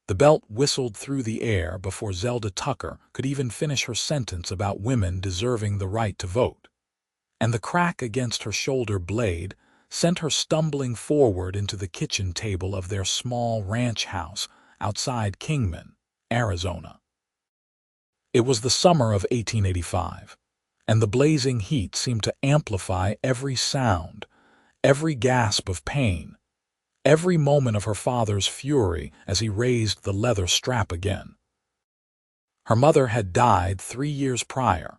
The belt whistled through the air before Zelda Tucker could even finish her sentence about women deserving the right to vote. And the crack against her shoulder blade sent her stumbling forward into the kitchen table of their small ranch house outside Kingman, Arizona. It was the summer of 1885, and the blazing heat seemed to amplify every sound, every gasp of pain, every moment of her father's fury as he raised the leather strap again. Her mother had died 3 years prior,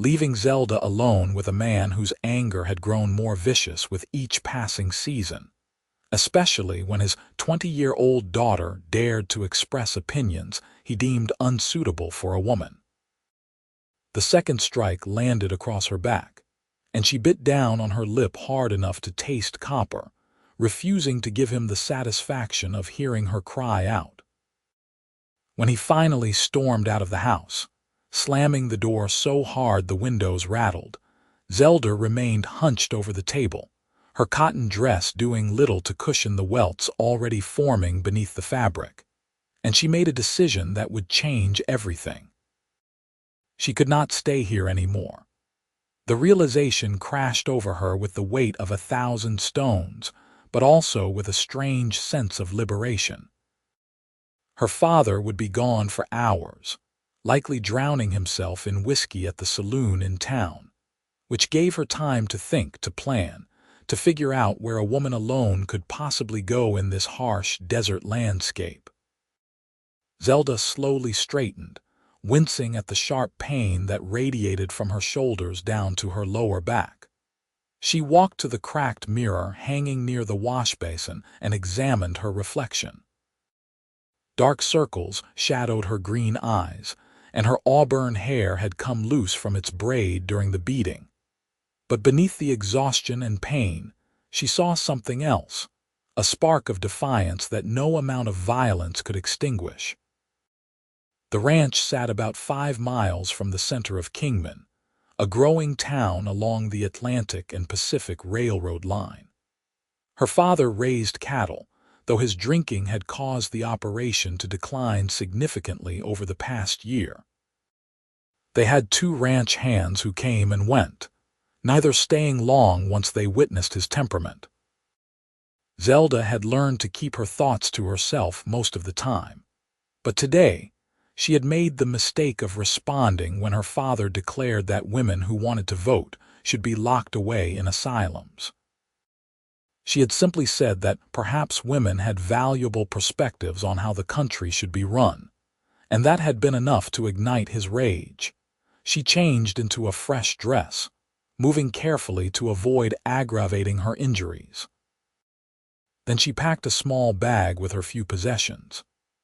leaving Zelda alone with a man whose anger had grown more vicious with each passing season, especially when his 20-year-old daughter dared to express opinions he deemed unsuitable for a woman. The second strike landed across her back, and she bit down on her lip hard enough to taste copper, refusing to give him the satisfaction of hearing her cry out. When he finally stormed out of the house, slamming the door so hard the windows rattled, Zelda remained hunched over the table, her cotton dress doing little to cushion the welts already forming beneath the fabric, and she made a decision that would change everything. She could not stay here anymore. The realization crashed over her with the weight of 1,000 stones, but also with a strange sense of liberation. Her father would be gone for hours, likely drowning himself in whiskey at the saloon in town, which gave her time to think, to plan, to figure out where a woman alone could possibly go in this harsh desert landscape. Zelda slowly straightened, wincing at the sharp pain that radiated from her shoulders down to her lower back. She walked to the cracked mirror hanging near the wash basin and examined her reflection. Dark circles shadowed her green eyes, and her auburn hair had come loose from its braid during the beating. But beneath the exhaustion and pain, she saw something else, a spark of defiance that no amount of violence could extinguish. The ranch sat about 5 miles from the center of Kingman, a growing town along the Atlantic and Pacific Railroad line. Her father raised cattle, though his drinking had caused the operation to decline significantly over the past year. They had 2 ranch hands who came and went, neither staying long once they witnessed his temperament. Zelda had learned to keep her thoughts to herself most of the time, but today she had made the mistake of responding when her father declared that women who wanted to vote should be locked away in asylums. She had simply said that perhaps women had valuable perspectives on how the country should be run, and that had been enough to ignite his rage. She changed into a fresh dress, moving carefully to avoid aggravating her injuries. Then she packed a small bag with her few possessions,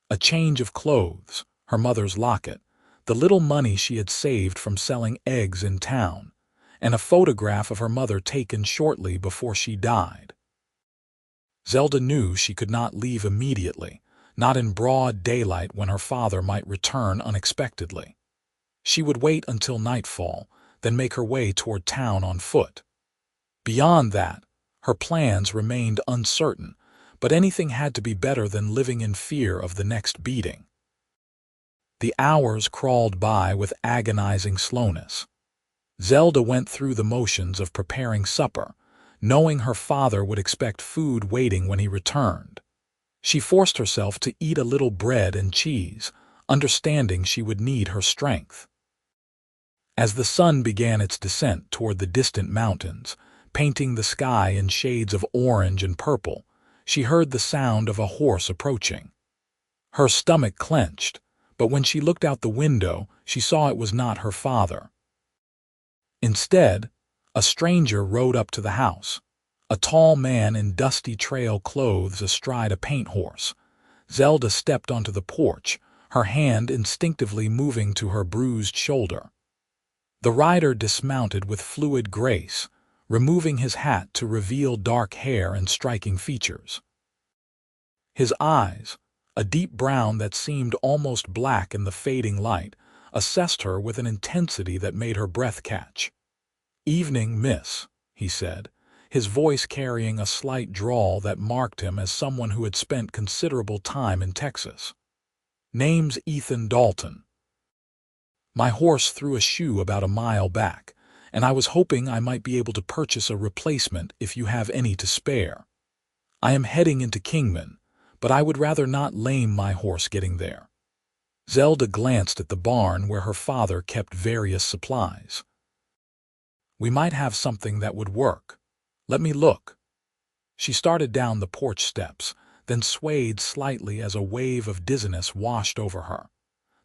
a change of clothes, her mother's locket, the little money she had saved from selling eggs in town, and a photograph of her mother taken shortly before she died. Zelda knew she could not leave immediately, not in broad daylight when her father might return unexpectedly. She would wait until nightfall, then make her way toward town on foot. Beyond that, her plans remained uncertain, but anything had to be better than living in fear of the next beating. The hours crawled by with agonizing slowness. Zelda went through the motions of preparing supper, knowing her father would expect food waiting when he returned. She forced herself to eat a little bread and cheese, understanding she would need her strength. As the sun began its descent toward the distant mountains, painting the sky in shades of orange and purple, she heard the sound of a horse approaching. Her stomach clenched, but when she looked out the window, she saw it was not her father. Instead, a stranger rode up to the house, a tall man in dusty trail clothes astride a paint horse. Zelda stepped onto the porch, her hand instinctively moving to her bruised shoulder. The rider dismounted with fluid grace, removing his hat to reveal dark hair and striking features. His eyes, a deep brown that seemed almost black in the fading light, assessed her with an intensity that made her breath catch. "Evening, miss," he said, his voice carrying a slight drawl that marked him as someone who had spent considerable time in Texas. Name's Ethan Dalton. My horse threw a shoe about a mile back, and I was hoping I might be able to purchase a replacement if you have any to spare. I am heading into Kingman, but I would rather not lame my horse getting there. Zelda glanced at the barn where her father kept various supplies. We might have something that would work. Let me look. She started down the porch steps, then swayed slightly as a wave of dizziness washed over her.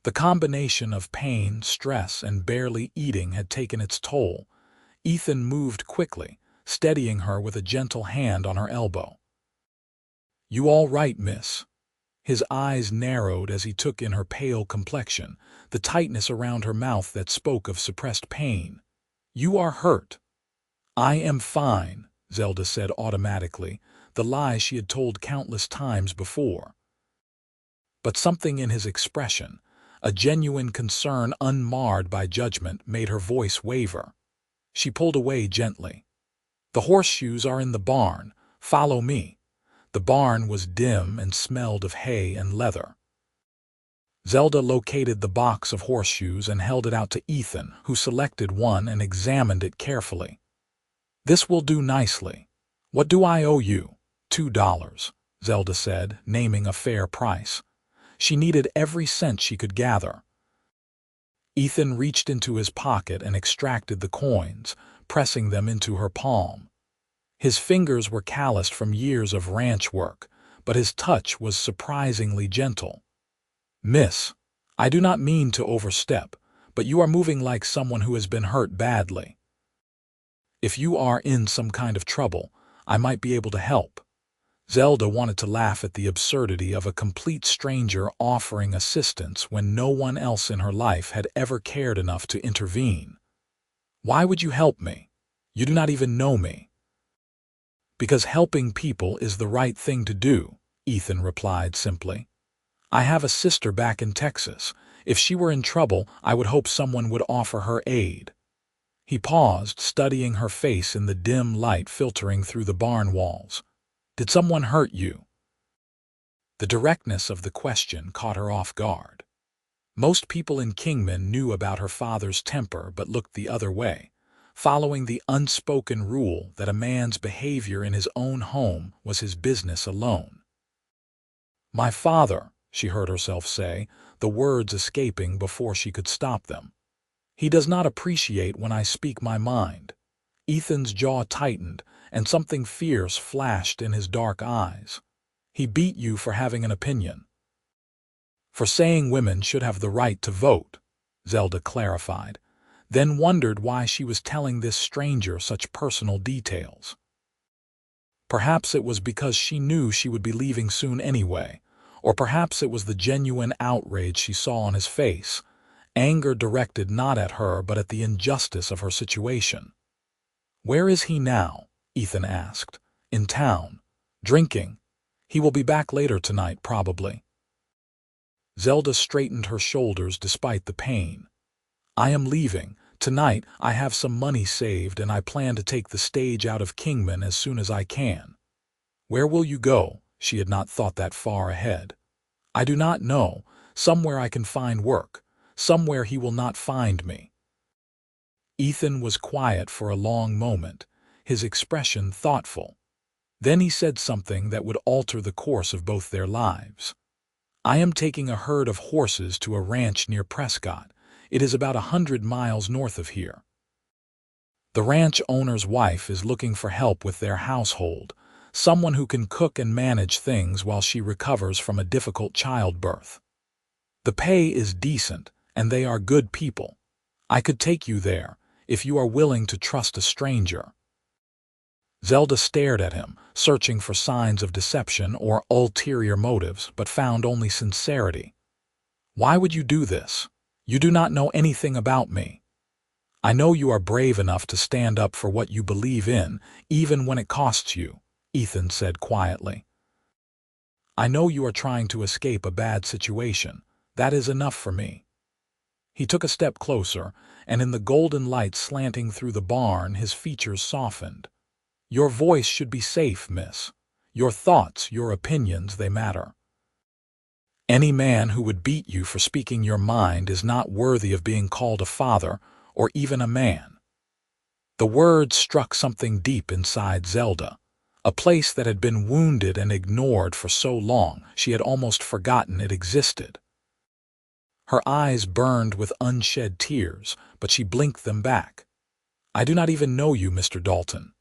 The combination of pain, stress, and barely eating had taken its toll. Ethan moved quickly, steadying her with a gentle hand on her elbow. "You all right, miss?" His eyes narrowed as he took in her pale complexion, the tightness around her mouth that spoke of suppressed pain. "You are hurt." "I am fine," Zelda said automatically, the lie she had told countless times before. But something in his expression, a genuine concern unmarred by judgment, made her voice waver. She pulled away gently. "The horseshoes are in the barn. Follow me." The barn was dim and smelled of hay and leather. Zelda located the box of horseshoes and held it out to Ethan, who selected one and examined it carefully. "This will do nicely. What do I owe you?" $2, Zelda said, naming a fair price. She needed every cent she could gather. Ethan reached into his pocket and extracted the coins, pressing them into her palm. His fingers were calloused from years of ranch work, but his touch was surprisingly gentle. "Miss, I do not mean to overstep, but you are moving like someone who has been hurt badly. If you are in some kind of trouble, I might be able to help." Zelda wanted to laugh at the absurdity of a complete stranger offering assistance when no one else in her life had ever cared enough to intervene. "Why would you help me? You do not even know me." "Because helping people is the right thing to do," Ethan replied simply. "I have a sister back in Texas. If she were in trouble, I would hope someone would offer her aid." He paused, studying her face in the dim light filtering through the barn walls. "Did someone hurt you?" The directness of the question caught her off guard. Most people in Kingman knew about her father's temper but looked the other way, following the unspoken rule that a man's behavior in his own home was his business alone. "My father," she heard herself say, the words escaping before she could stop them. "He does not appreciate when I speak my mind." Ethan's jaw tightened, and something fierce flashed in his dark eyes. "He beat you for having an opinion." "For saying women should have the right to vote," Zelda clarified, then wondered why she was telling this stranger such personal details. Perhaps it was because she knew she would be leaving soon anyway, or perhaps it was the genuine outrage she saw on his face, anger directed not at her but at the injustice of her situation. "Where is he now?" Ethan asked. "In town. Drinking. He will be back later tonight, probably." Zelda straightened her shoulders despite the pain. "I am leaving. Tonight I have some money saved and I plan to take the stage out of Kingman as soon as I can." "Where will you go?" She had not thought that far ahead. "I do not know. Somewhere I can find work. Somewhere he will not find me." Ethan was quiet for a long moment, his expression thoughtful. Then he said something that would alter the course of both their lives. "I am taking a herd of horses to a ranch near Prescott. It is about 100 miles north of here. The ranch owner's wife is looking for help with their household, someone who can cook and manage things while she recovers from a difficult childbirth. The pay is decent, and they are good people. I could take you there, if you are willing to trust a stranger." Zelda stared at him, searching for signs of deception or ulterior motives, but found only sincerity. "Why would you do this? You do not know anything about me." "I know you are brave enough to stand up for what you believe in, even when it costs you," Ethan said quietly. "I know you are trying to escape a bad situation. That is enough for me." He took a step closer, and in the golden light slanting through the barn, his features softened. "Your voice should be safe, miss. Your thoughts, your opinions, they matter." Any man who would beat you for speaking your mind is not worthy of being called a father or even a man. The words struck something deep inside Zelda, a place that had been wounded and ignored for so long she had almost forgotten it existed. Her eyes burned with unshed tears, but she blinked them back. "I do not even know you, Mr. Dalton."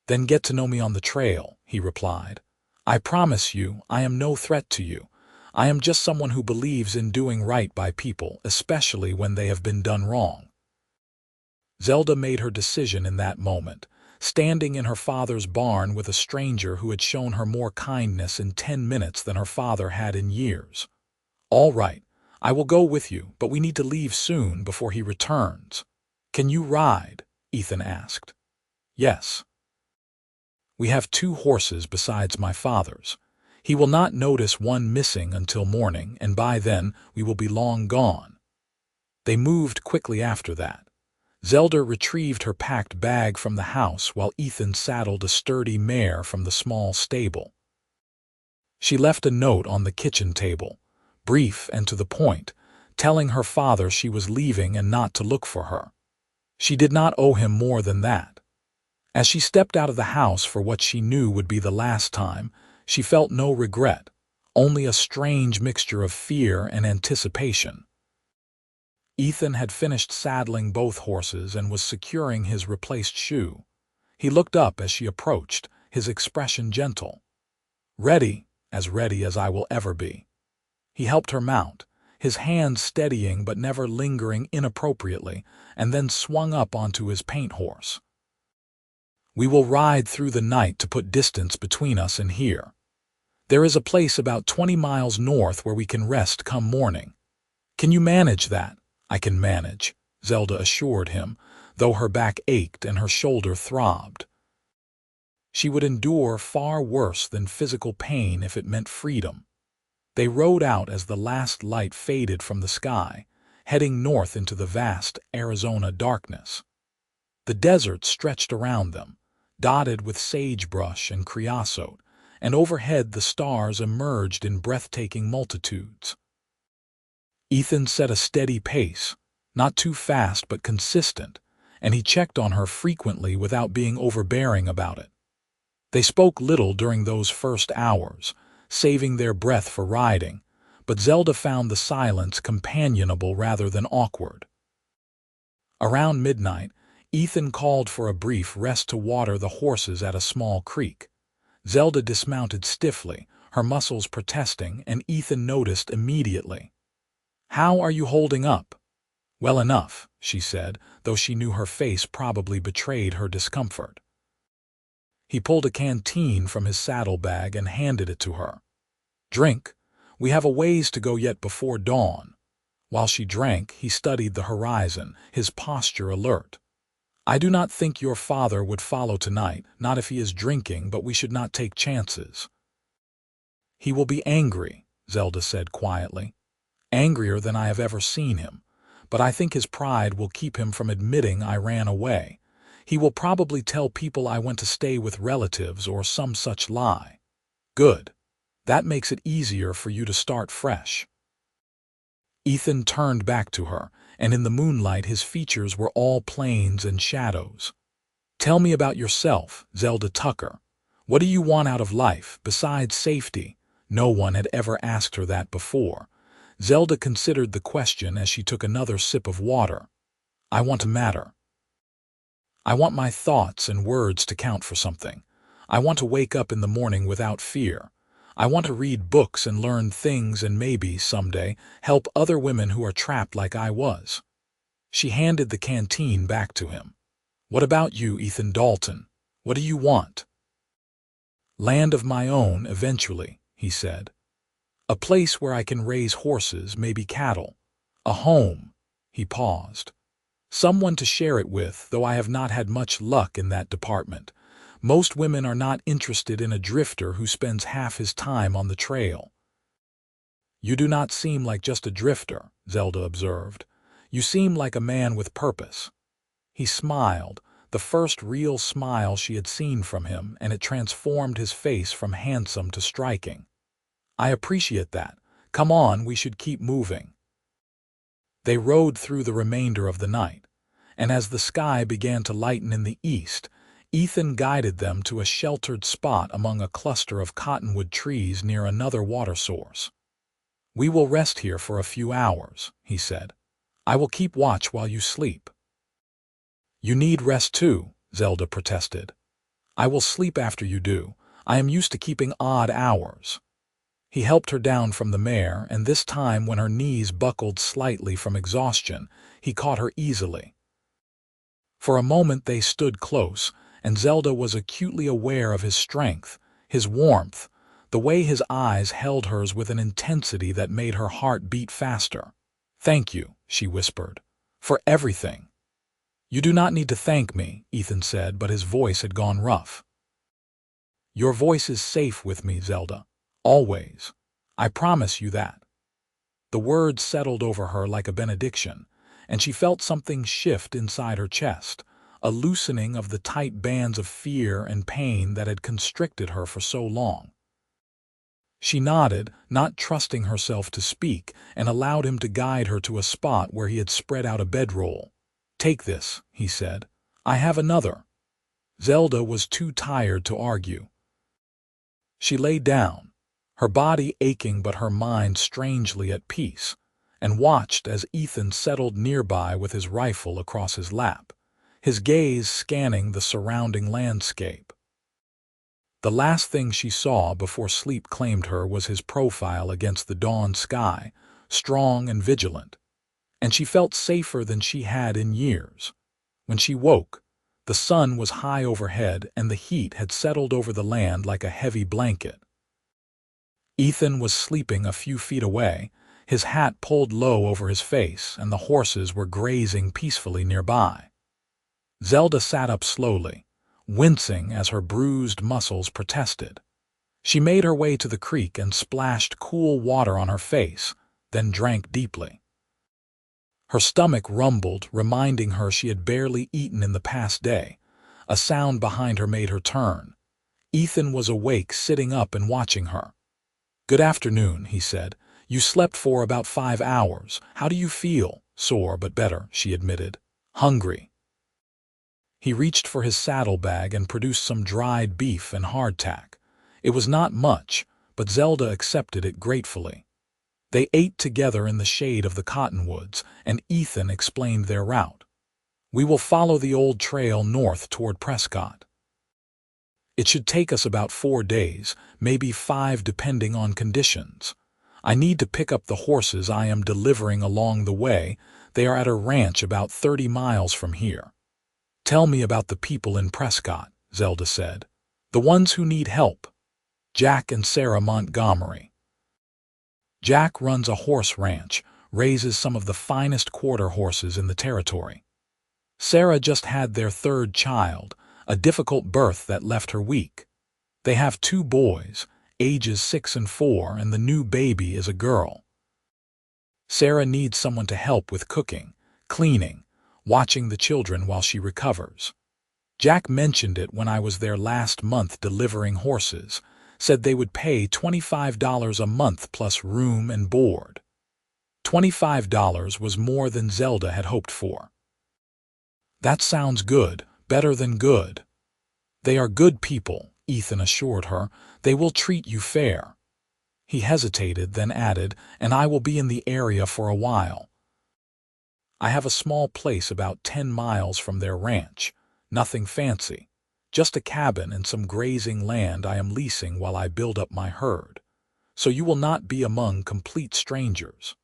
"Then get to know me on the trail," he replied. "I promise you I am no threat to you. I am just someone who believes in doing right by people, especially when they have been done wrong." Zelda made her decision in that moment, standing in her father's barn with a stranger who had shown her more kindness in 10 minutes than her father had in years. "All right, I will go with you, but we need to leave soon before he returns." "Can you ride?" Ethan asked. "Yes. We have 2 horses besides my father's. He will not notice one missing until morning, and by then we will be long gone." They moved quickly after that. Zelda retrieved her packed bag from the house while Ethan saddled a sturdy mare from the small stable. She left a note on the kitchen table, brief and to the point, telling her father she was leaving and not to look for her. She did not owe him more than that. As she stepped out of the house for what she knew would be the last time, she felt no regret, only a strange mixture of fear and anticipation. Ethan had finished saddling both horses and was securing his replaced shoe. He looked up as she approached, his expression gentle. "Ready as I will ever be." He helped her mount, his hands steadying but never lingering inappropriately, and then swung up onto his paint horse. "We will ride through the night to put distance between us and here. There is a place about 20 miles north where we can rest come morning. Can you manage that?" "I can manage," Zelda assured him, though her back ached and her shoulder throbbed. She would endure far worse than physical pain if it meant freedom. They rode out as the last light faded from the sky, heading north into the vast Arizona darkness. The desert stretched around them, dotted with sagebrush and creosote, and overhead the stars emerged in breathtaking multitudes. Ethan set a steady pace, not too fast but consistent, and he checked on her frequently without being overbearing about it. They spoke little during those first hours, saving their breath for riding, but Zelda found the silence companionable rather than awkward. Around midnight, Ethan called for a brief rest to water the horses at a small creek. Zelda dismounted stiffly, her muscles protesting, and Ethan noticed immediately. "How are you holding up?" "Well enough," she said, though she knew her face probably betrayed her discomfort. He pulled a canteen from his saddlebag and handed it to her. "Drink. We have a ways to go yet before dawn." While she drank, he studied the horizon, his posture alert. "I do not think your father would follow tonight, not if he is drinking, but we should not take chances." "He will be angry," Zelda said quietly. "Angrier than I have ever seen him. But I think his pride will keep him from admitting I ran away. He will probably tell people I went to stay with relatives or some such lie." "Good. That makes it easier for you to start fresh." Ethan turned back to her, and in the moonlight his features were all planes and shadows. "Tell me about yourself, Zelda Tucker. What do you want out of life, besides safety?" No one had ever asked her that before. Zelda considered the question as she took another sip of water. "I want to matter. I want my thoughts and words to count for something. I want to wake up in the morning without fear. I want to read books and learn things and maybe, someday, help other women who are trapped like I was." She handed the canteen back to him. "What about you, Ethan Dalton? What do you want?" "Land of my own, eventually," he said. "A place where I can raise horses, maybe cattle. A home." He paused. "Someone to share it with, though I have not had much luck in that department. Most women are not interested in a drifter who spends half his time on the trail." "You do not seem like just a drifter," Zelda observed. "You seem like a man with purpose." He smiled, the first real smile she had seen from him, and it transformed his face from handsome to striking. "I appreciate that. Come on, we should keep moving. They rode through the remainder of the night, and as the sky began to lighten in the east, Ethan guided them to a sheltered spot among a cluster of cottonwood trees near another water source. "We will rest here for a few hours," he said. "I will keep watch while you sleep." "You need rest too," Zelda protested. "I will sleep after you do. I am used to keeping odd hours." He helped her down from the mare, and this time when her knees buckled slightly from exhaustion, he caught her easily. For a moment they stood close, and Zelda was acutely aware of his strength, his warmth, the way his eyes held hers with an intensity that made her heart beat faster. "Thank you," she whispered, "for everything." "You do not need to thank me," Ethan said, but his voice had gone rough. "Your voice is safe with me, Zelda. Always. I promise you that." The words settled over her like a benediction, and she felt something shift inside her chest, a loosening of the tight bands of fear and pain that had constricted her for so long. She nodded, not trusting herself to speak, and allowed him to guide her to a spot where he had spread out a bedroll. "Take this," he said. "I have another." Zelda was too tired to argue. She lay down, her body aching but her mind strangely at peace, and watched as Ethan settled nearby with his rifle across his lap, his gaze scanning the surrounding landscape. The last thing she saw before sleep claimed her was his profile against the dawn sky, strong and vigilant, and she felt safer than she had in years. When she woke, the sun was high overhead and the heat had settled over the land like a heavy blanket. Ethan was sleeping a few feet away, his hat pulled low over his face, and the horses were grazing peacefully nearby. Zelda sat up slowly, wincing as her bruised muscles protested. She made her way to the creek and splashed cool water on her face, then drank deeply. Her stomach rumbled, reminding her she had barely eaten in the past day. A sound behind her made her turn. Ethan was awake, sitting up and watching her. "Good afternoon," he said. "You slept for about 5 hours. How do you feel?" "Sore, but better," she admitted. "Hungry." He reached for his saddlebag and produced some dried beef and hardtack. It was not much, but Zelda accepted it gratefully. They ate together in the shade of the cottonwoods, and Ethan explained their route. "We will follow the old trail north toward Prescott. It should take us about 4 days, maybe 5 depending on conditions. I need to pick up the horses I am delivering along the way. They are at a ranch about 30 miles from here." "Tell me about the people in Prescott," Zelda said. "The ones who need help." "Jack and Sarah Montgomery." Jack runs a horse ranch, raises some of the finest quarter horses in the territory. Sarah just had their 3rd child, a difficult birth that left her weak. They have 2 boys, ages 6 and 4, and the new baby is a girl. Sarah needs someone to help with cooking, cleaning, watching the children while she recovers. Jack mentioned it when I was there last month delivering horses, said they would pay $25 a month plus room and board. $25 was more than Zelda had hoped for. "That sounds good, better than good." "They are good people," Ethan assured her. "They will treat you fair." He hesitated, then added, "And I will be in the area for a while. I have a small place about 10 miles from their ranch. Nothing fancy. Just a cabin and some grazing land I am leasing while I build up my herd. So you will not be among complete strangers."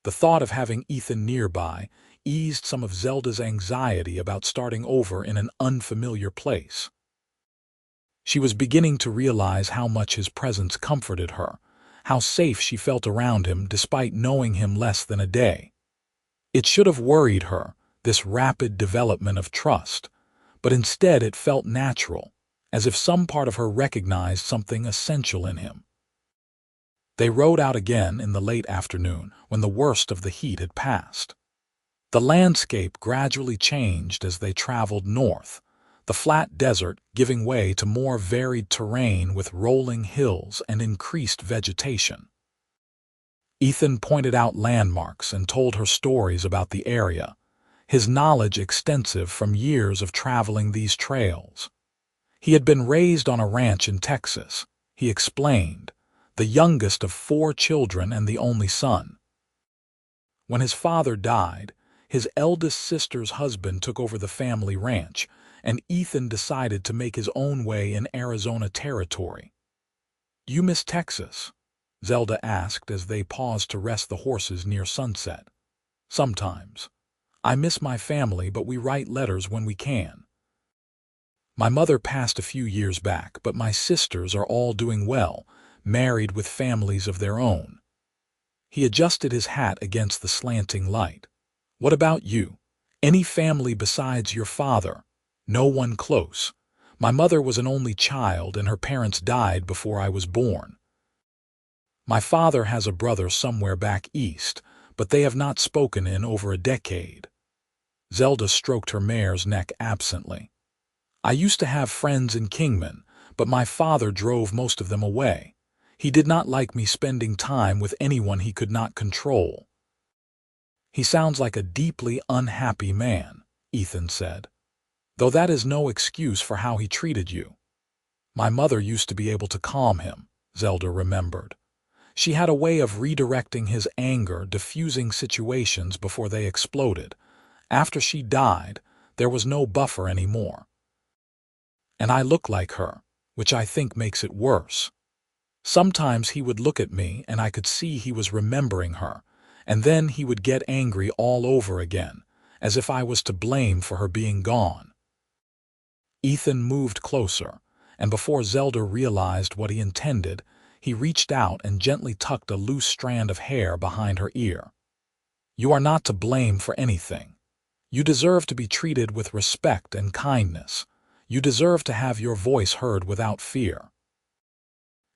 The thought of having Ethan nearby eased some of Zelda's anxiety about starting over in an unfamiliar place. She was beginning to realize how much his presence comforted her, how safe she felt around him despite knowing him less than a day. It should have worried her, this rapid development of trust, but instead it felt natural, as if some part of her recognized something essential in him. They rode out again in the late afternoon when the worst of the heat had passed. The landscape gradually changed as they traveled north, the flat desert giving way to more varied terrain with rolling hills and increased vegetation. Ethan pointed out landmarks and told her stories about the area, his knowledge extensive from years of traveling these trails. He had been raised on a ranch in Texas, he explained, the youngest of 4 children and the only son. When his father died, his eldest sister's husband took over the family ranch, and Ethan decided to make his own way in Arizona territory. "You miss Texas?" Zelda asked as they paused to rest the horses near sunset. "Sometimes. I miss my family, but we write letters when we can. My mother passed a few years back, but my sisters are all doing well, married with families of their own." He adjusted his hat against the slanting light. "What about you? Any family besides your father?" "No one close. My mother was an only child and her parents died before I was born. My father has a brother somewhere back east, but they have not spoken in over a decade." Zelda stroked her mare's neck absently. "I used to have friends in Kingman, but my father drove most of them away. He did not like me spending time with anyone he could not control." "He sounds like a deeply unhappy man," Ethan said. "Though that is no excuse for how he treated you." "My mother used to be able to calm him," Zelda remembered. She had a way of redirecting his anger, diffusing situations before they exploded. After she died, there was no buffer anymore. "And I look like her, which I think makes it worse." Sometimes he would look at me and I could see he was remembering her, and then he would get angry all over again, as if I was to blame for her being gone. Ethan moved closer, and before Zelda realized what he intended, he reached out and gently tucked a loose strand of hair behind her ear. "You are not to blame for anything. You deserve to be treated with respect and kindness. You deserve to have your voice heard without fear."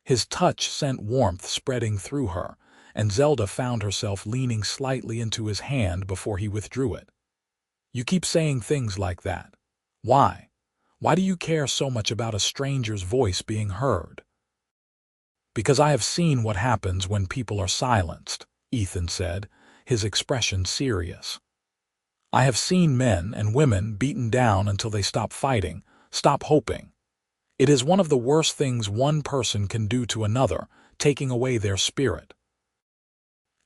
His touch sent warmth spreading through her, and Zelda found herself leaning slightly into his hand before he withdrew it. "You keep saying things like that. Why? Why do you care so much about a stranger's voice being heard?" "Because I have seen what happens when people are silenced," Ethan said, his expression serious. "I have seen men and women beaten down until they stop fighting, stop hoping. It is one of the worst things one person can do to another, taking away their spirit.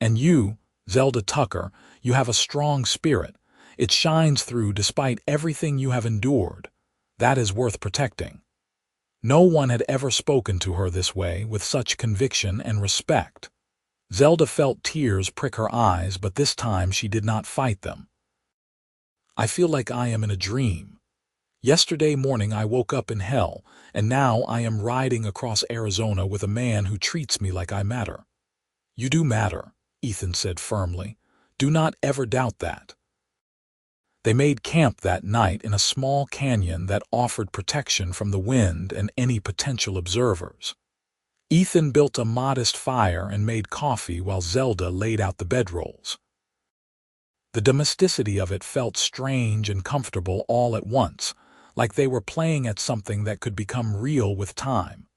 And you, Zelda Tucker, you have a strong spirit. It shines through despite everything you have endured. That is worth protecting." No one had ever spoken to her this way with such conviction and respect. Zelda felt tears prick her eyes, but this time she did not fight them. "I feel like I am in a dream. Yesterday morning I woke up in hell, and now I am riding across Arizona with a man who treats me like I matter." "You do matter," Ethan said firmly. "Do not ever doubt that." They made camp that night in a small canyon that offered protection from the wind and any potential observers. Ethan built a modest fire and made coffee while Zelda laid out the bedrolls. The domesticity of it felt strange and comfortable all at once, like they were playing at something that could become real with time.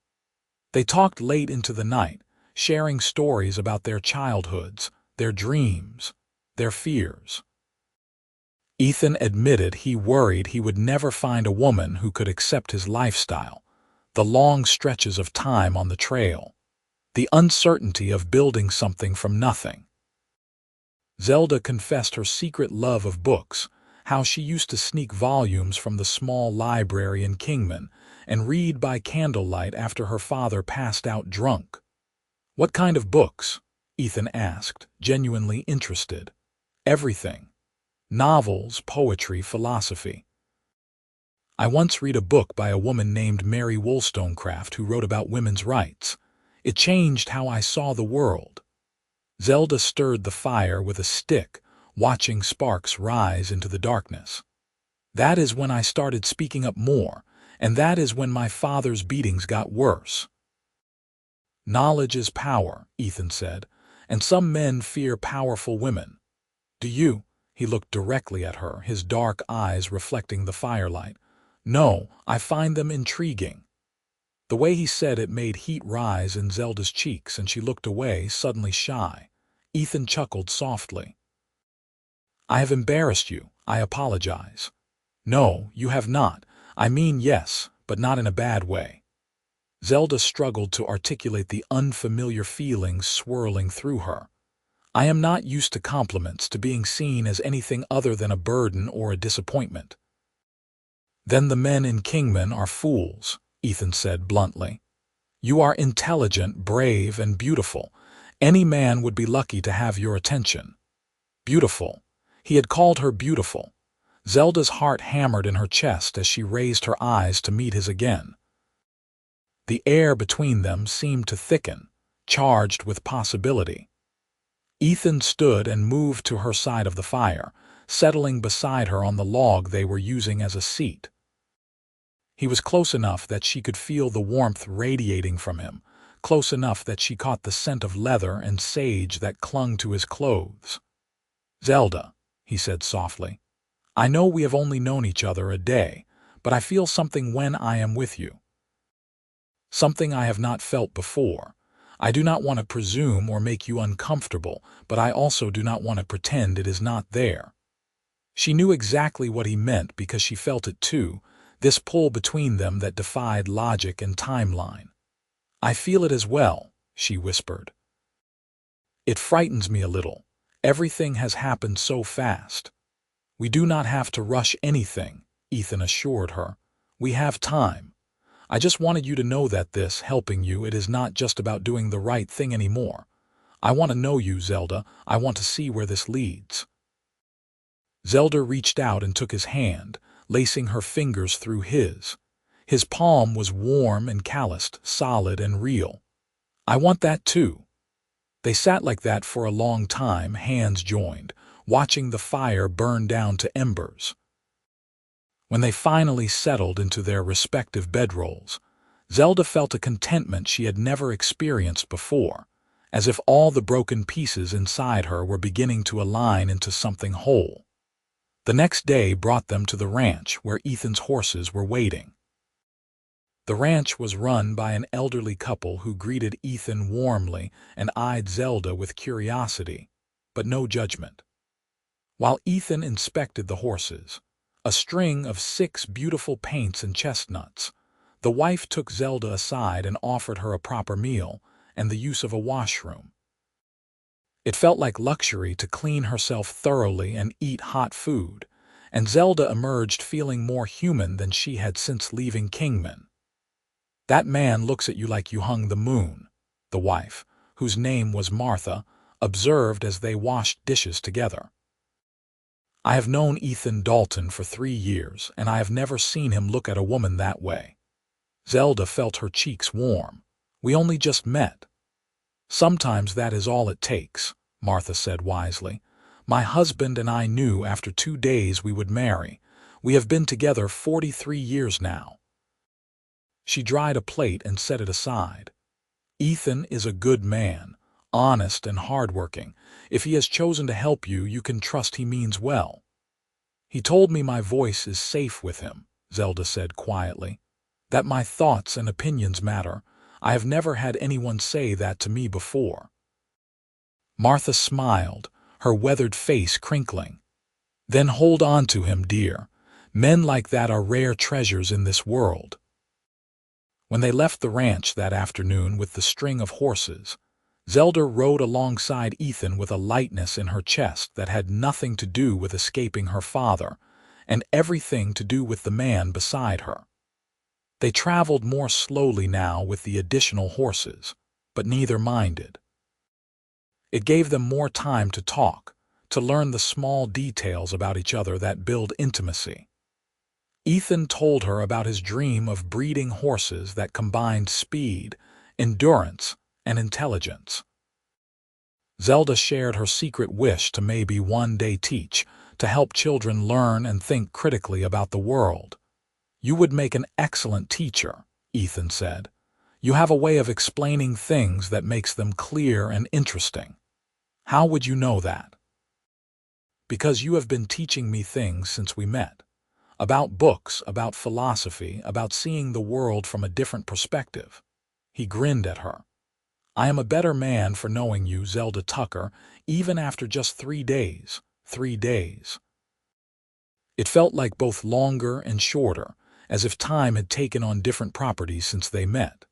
They talked late into the night, sharing stories about their childhoods, their dreams, their fears. Ethan admitted he worried he would never find a woman who could accept his lifestyle, the long stretches of time on the trail, the uncertainty of building something from nothing. Zelda confessed her secret love of books, how she used to sneak volumes from the small library in Kingman and read by candlelight after her father passed out drunk. "What kind of books?" Ethan asked, genuinely interested. "Everything. Novels, poetry, philosophy. I once read a book by a woman named Mary Wollstonecraft who wrote about women's rights. It changed how I saw the world." Zelda stirred the fire with a stick, watching sparks rise into the darkness. "That is when I started speaking up more, and that is when my father's beatings got worse." "Knowledge is power," Ethan said, "and some men fear powerful women. Do you?" He looked directly at her, his dark eyes reflecting the firelight. "No, I find them intriguing." The way he said it made heat rise in Zelda's cheeks, and she looked away, suddenly shy. Ethan chuckled softly. I have embarrassed you. I apologize. No, you have not. I mean yes, but not in a bad way. Zelda struggled to articulate the unfamiliar feelings swirling through her. I am not used to compliments, to being seen as anything other than a burden or a disappointment. Then the men in Kingman are fools, Ethan said bluntly. You are intelligent, brave, and beautiful. Any man would be lucky to have your attention. Beautiful. He had called her beautiful. Zelda's heart hammered in her chest as she raised her eyes to meet his again. The air between them seemed to thicken, charged with possibility. Ethan stood and moved to her side of the fire, settling beside her on the log they were using as a seat. He was close enough that she could feel the warmth radiating from him, close enough that she caught the scent of leather and sage that clung to his clothes. Zelda, he said softly, I know we have only known each other a day, but I feel something when I am with you. Something I have not felt before. I do not want to presume or make you uncomfortable, but I also do not want to pretend it is not there. She knew exactly what he meant because she felt it too, this pull between them that defied logic and timeline. I feel it as well, she whispered. It frightens me a little. Everything has happened so fast. We do not have to rush anything, Ethan assured her. We have time. I just wanted you to know that this, helping you, it is not just about doing the right thing anymore. I want to know you, Zelda. I want to see where this leads. Zelda reached out and took his hand, lacing her fingers through his. His palm was warm and calloused, solid and real. I want that too. They sat like that for a long time, hands joined, watching the fire burn down to embers. When they finally settled into their respective bedrolls, Zelda felt a contentment she had never experienced before, as if all the broken pieces inside her were beginning to align into something whole. The next day brought them to the ranch where Ethan's horses were waiting. The ranch was run by an elderly couple who greeted Ethan warmly and eyed Zelda with curiosity, but no judgment. While Ethan inspected the horses, a string of 6 beautiful paints and chestnuts, the wife took Zelda aside and offered her a proper meal and the use of a washroom. It felt like luxury to clean herself thoroughly and eat hot food, and Zelda emerged feeling more human than she had since leaving Kingman. That man looks at you like you hung the moon, the wife, whose name was Martha, observed as they washed dishes together. I have known Ethan Dalton for 3 years, and I have never seen him look at a woman that way. Zelda felt her cheeks warm. We only just met. Sometimes that is all it takes, Martha said wisely. My husband and I knew after 2 days we would marry. We have been together 43 years now. She dried a plate and set it aside. Ethan is a good man, honest and hardworking. If he has chosen to help you, you can trust he means well. He told me my voice is safe with him, Zelda said quietly, that my thoughts and opinions matter. I have never had anyone say that to me before. Martha smiled, her weathered face crinkling. Then hold on to him, dear. Men like that are rare treasures in this world. When they left the ranch that afternoon with the string of horses, Zelda rode alongside Ethan with a lightness in her chest that had nothing to do with escaping her father, and everything to do with the man beside her. They traveled more slowly now with the additional horses, but neither minded. It gave them more time to talk, to learn the small details about each other that build intimacy. Ethan told her about his dream of breeding horses that combined speed, endurance, and intelligence. Zelda shared her secret wish to maybe one day teach, to help children learn and think critically about the world. You would make an excellent teacher, Ethan said. You have a way of explaining things that makes them clear and interesting. How would you know that? Because you have been teaching me things since we met. About books, about philosophy, about seeing the world from a different perspective. He grinned at her. I am a better man for knowing you, Zelda Tucker, even after just 3 days. 3 days. It felt like both longer and shorter, as if time had taken on different properties since they met.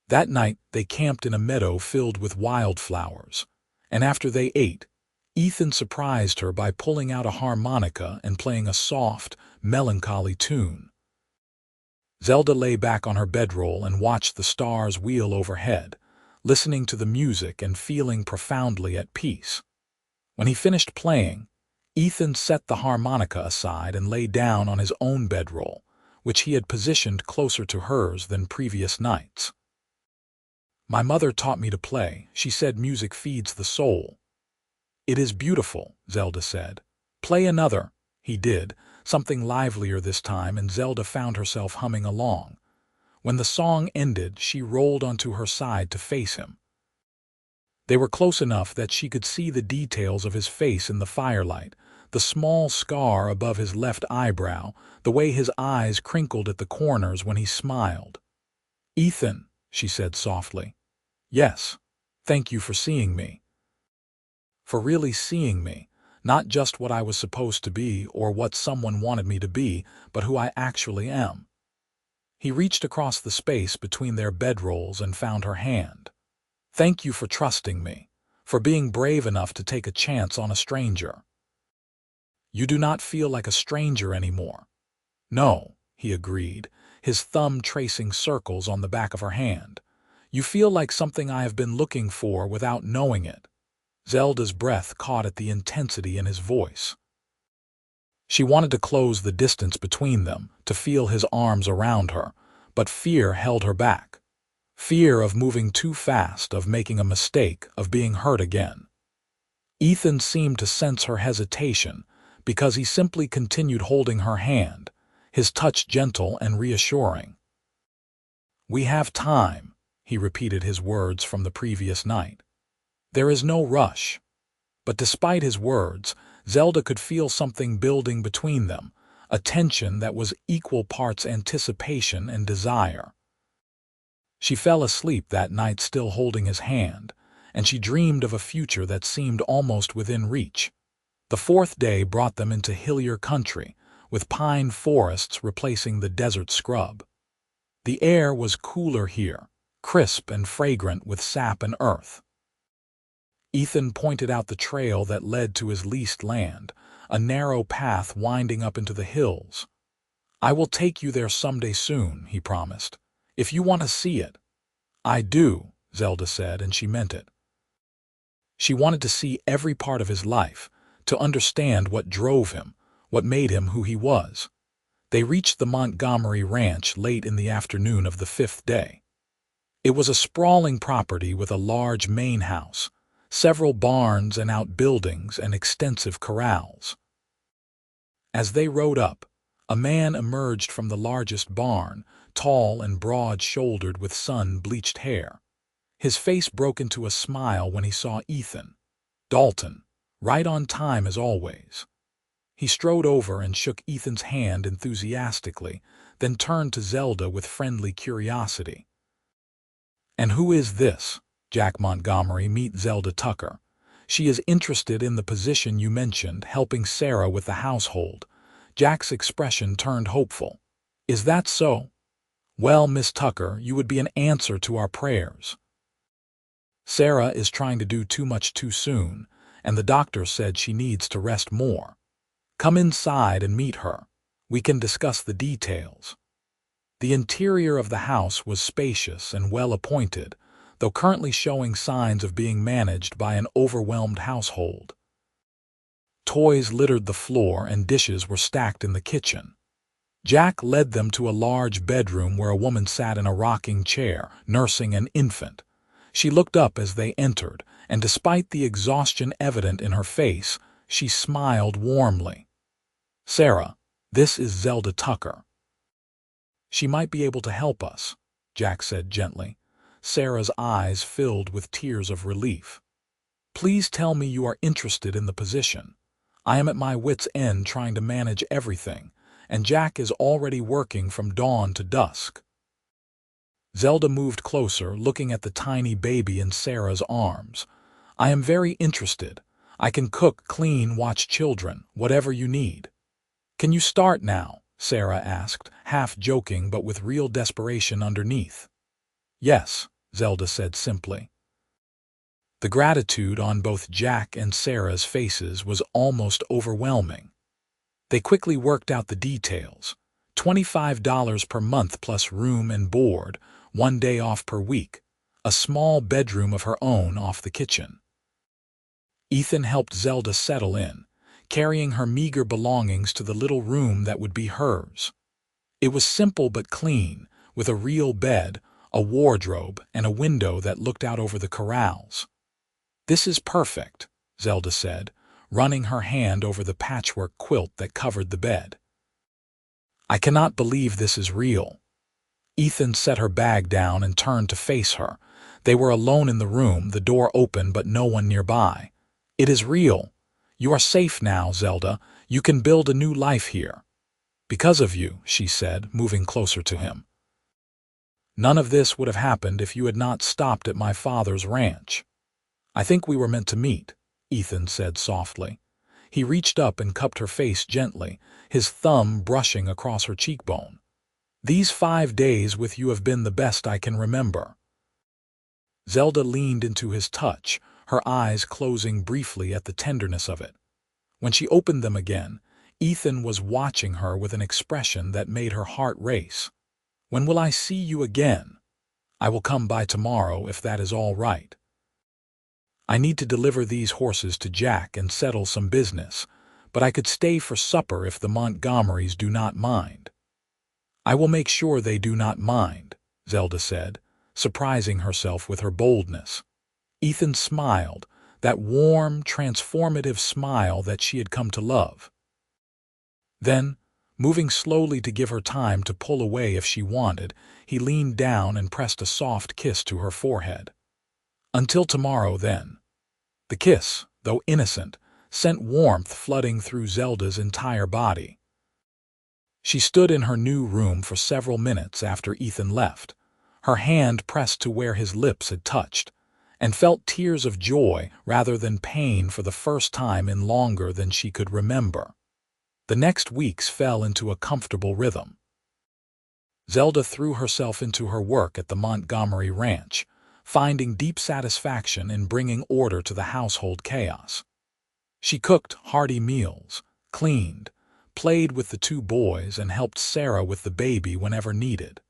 That night, they camped in a meadow filled with wildflowers, and after they ate, Ethan surprised her by pulling out a harmonica and playing a soft, melancholy tune. Zelda lay back on her bedroll and watched the stars wheel overhead, listening to the music and feeling profoundly at peace. When he finished playing, Ethan set the harmonica aside and lay down on his own bedroll, which he had positioned closer to hers than previous nights. "My mother taught me to play. She said music feeds the soul." "It is beautiful," Zelda said. "Play another." He did, something livelier this time, and Zelda found herself humming along. When the song ended, she rolled onto her side to face him. They were close enough that she could see the details of his face in the firelight, the small scar above his left eyebrow, the way his eyes crinkled at the corners when he smiled. "Ethan," she said softly. "Yes, thank you for seeing me. For really seeing me, not just what I was supposed to be or what someone wanted me to be, but who I actually am." He reached across the space between their bedrolls and found her hand. "Thank you for trusting me, for being brave enough to take a chance on a stranger." "You do not feel like a stranger anymore." "No," he agreed, his thumb tracing circles on the back of her hand. "You feel like something I have been looking for without knowing it." Zelda's breath caught at the intensity in his voice. She wanted to close the distance between them, to feel his arms around her, but fear held her back. Fear of moving too fast, of making a mistake, of being hurt again. Ethan seemed to sense her hesitation, because he simply continued holding her hand, his touch gentle and reassuring. "We have time," he repeated his words from the previous night. "There is no rush." But despite his words, Zelda could feel something building between them, a tension that was equal parts anticipation and desire. She fell asleep that night still holding his hand, and she dreamed of a future that seemed almost within reach. The fourth day brought them into hillier country, with pine forests replacing the desert scrub. The air was cooler here, crisp and fragrant with sap and earth. Ethan pointed out the trail that led to his leased land, a narrow path winding up into the hills. "I will take you there someday soon," he promised, "if you want to see it." "I do," Zelda said, and she meant it. She wanted to see every part of his life, to understand what drove him, what made him who he was. They reached the Montgomery Ranch late in the afternoon of the fifth day. It was a sprawling property with a large main house, several barns and outbuildings, and extensive corrals. As they rode up, a man emerged from the largest barn, tall and broad-shouldered with sun-bleached hair. His face broke into a smile when he saw Ethan. Dalton, right on time as always. He strode over and shook Ethan's hand enthusiastically, then turned to Zelda with friendly curiosity. "And who is this, Jack Montgomery? Meet Zelda Tucker. She is interested in the position you mentioned, helping Sarah with the household." Jack's expression turned hopeful. "Is that so? Well, Miss Tucker, you would be an answer to our prayers. Sarah is trying to do too much too soon, and the doctor said she needs to rest more. Come inside and meet her. We can discuss the details." The interior of the house was spacious and well-appointed, though currently showing signs of being managed by an overwhelmed household. Toys littered the floor and dishes were stacked in the kitchen. Jack led them to a large bedroom where a woman sat in a rocking chair, nursing an infant. She looked up as they entered, and despite the exhaustion evident in her face, she smiled warmly. "Sarah, this is Zelda Tucker." "She might be able to help us," Jack said gently. Sarah's eyes filled with tears of relief. "Please tell me you are interested in the position. I am at my wit's end trying to manage everything, and Jack is already working from dawn to dusk." Zelda moved closer, looking at the tiny baby in Sarah's arms. "I am very interested. I can cook, clean, watch children, whatever you need." "Can you start now?" Sarah asked, half joking but with real desperation underneath. "Yes," Zelda said simply. The gratitude on both Jack and Sarah's faces was almost overwhelming. They quickly worked out the details. $25 per month plus room and board, 1 day off per week, a small bedroom of her own off the kitchen. Ethan helped Zelda settle in, carrying her meager belongings to the little room that would be hers. It was simple but clean, with a real bed, a wardrobe, and a window that looked out over the corrals. "This is perfect," Zelda said, running her hand over the patchwork quilt that covered the bed. "I cannot believe this is real." Ethan set her bag down and turned to face her. They were alone in the room, the door open but no one nearby. "It is real. You are safe now, Zelda. You can build a new life here." "Because of you," she said, moving closer to him. "None of this would have happened if you had not stopped at my father's ranch." "I think we were meant to meet," Ethan said softly. He reached up and cupped her face gently, his thumb brushing across her cheekbone. "These 5 days with you have been the best I can remember." Zelda leaned into his touch, her eyes closing briefly at the tenderness of it. When she opened them again, Ethan was watching her with an expression that made her heart race. "When will I see you again?" "I will come by tomorrow if that is all right. I need to deliver these horses to Jack and settle some business, but I could stay for supper if the Montgomerys do not mind." "I will make sure they do not mind," Zelda said, surprising herself with her boldness. Ethan smiled, that warm, transformative smile that she had come to love. Then, moving slowly to give her time to pull away if she wanted, he leaned down and pressed a soft kiss to her forehead. "Until tomorrow, then." The kiss, though innocent, sent warmth flooding through Zelda's entire body. She stood in her new room for several minutes after Ethan left, her hand pressed to where his lips had touched, and felt tears of joy rather than pain for the first time in longer than she could remember. The next weeks fell into a comfortable rhythm. Zelda threw herself into her work at the Montgomery Ranch, finding deep satisfaction in bringing order to the household chaos. She cooked hearty meals, cleaned, played with the 2 boys, and helped Sarah with the baby whenever needed.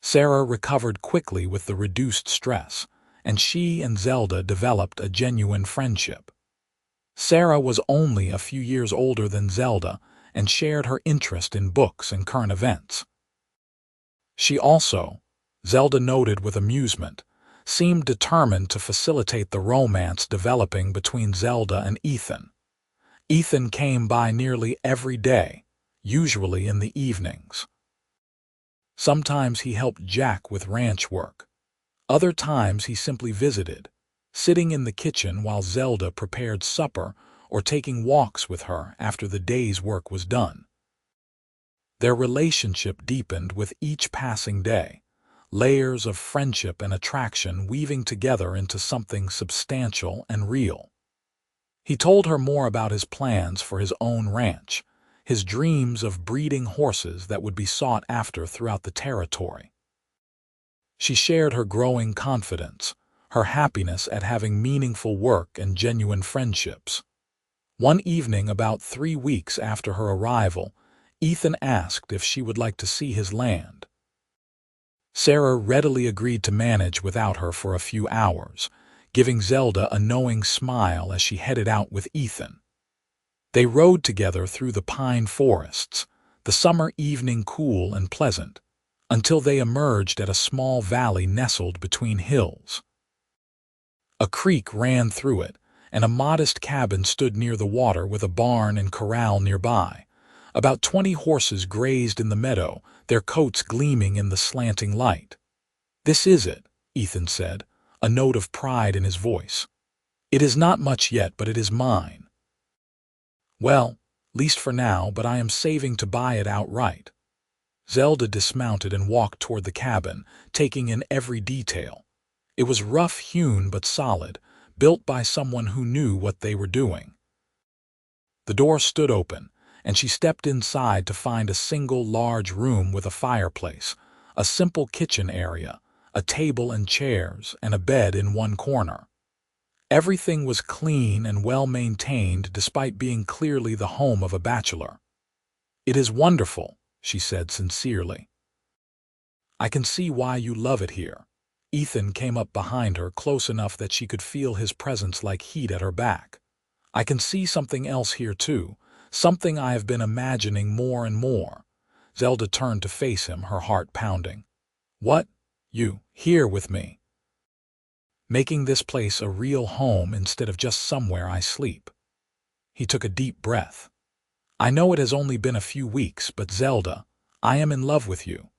Sarah recovered quickly with the reduced stress, and she and Zelda developed a genuine friendship. Sarah was only a few years older than Zelda and shared her interest in books and current events. She also, Zelda noted with amusement, seemed determined to facilitate the romance developing between Zelda and Ethan. Ethan came by nearly every day, usually in the evenings. Sometimes he helped Jack with ranch work. Other times he simply visited, sitting in the kitchen while Zelda prepared supper or taking walks with her after the day's work was done. Their relationship deepened with each passing day, layers of friendship and attraction weaving together into something substantial and real. He told her more about his plans for his own ranch, his dreams of breeding horses that would be sought after throughout the territory. She shared her growing confidence, her happiness at having meaningful work and genuine friendships. One evening, about 3 weeks after her arrival, Ethan asked if she would like to see his land. Sarah readily agreed to manage without her for a few hours, giving Zelda a knowing smile as she headed out with Ethan. They rode together through the pine forests, the summer evening cool and pleasant, until they emerged at a small valley nestled between hills. A creek ran through it, and a modest cabin stood near the water with a barn and corral nearby. About 20 horses grazed in the meadow, their coats gleaming in the slanting light. "This is it," Ethan said, a note of pride in his voice. "It is not much yet, but it is mine." "Well, least for now, but I am saving to buy it outright." Zelda dismounted and walked toward the cabin, taking in every detail. It was rough-hewn but solid, built by someone who knew what they were doing. The door stood open, and she stepped inside to find a single large room with a fireplace, a simple kitchen area, a table and chairs, and a bed in one corner. Everything was clean and well-maintained despite being clearly the home of a bachelor. "It is wonderful," she said sincerely. "I can see why you love it here." Ethan came up behind her close enough that she could feel his presence like heat at her back. "I can see something else here too, something I have been imagining more and more." Zelda turned to face him, her heart pounding. "What? You, here with me? Making this place a real home instead of just somewhere I sleep." He took a deep breath. "I know it has only been a few weeks, but Zelda, I am in love with you.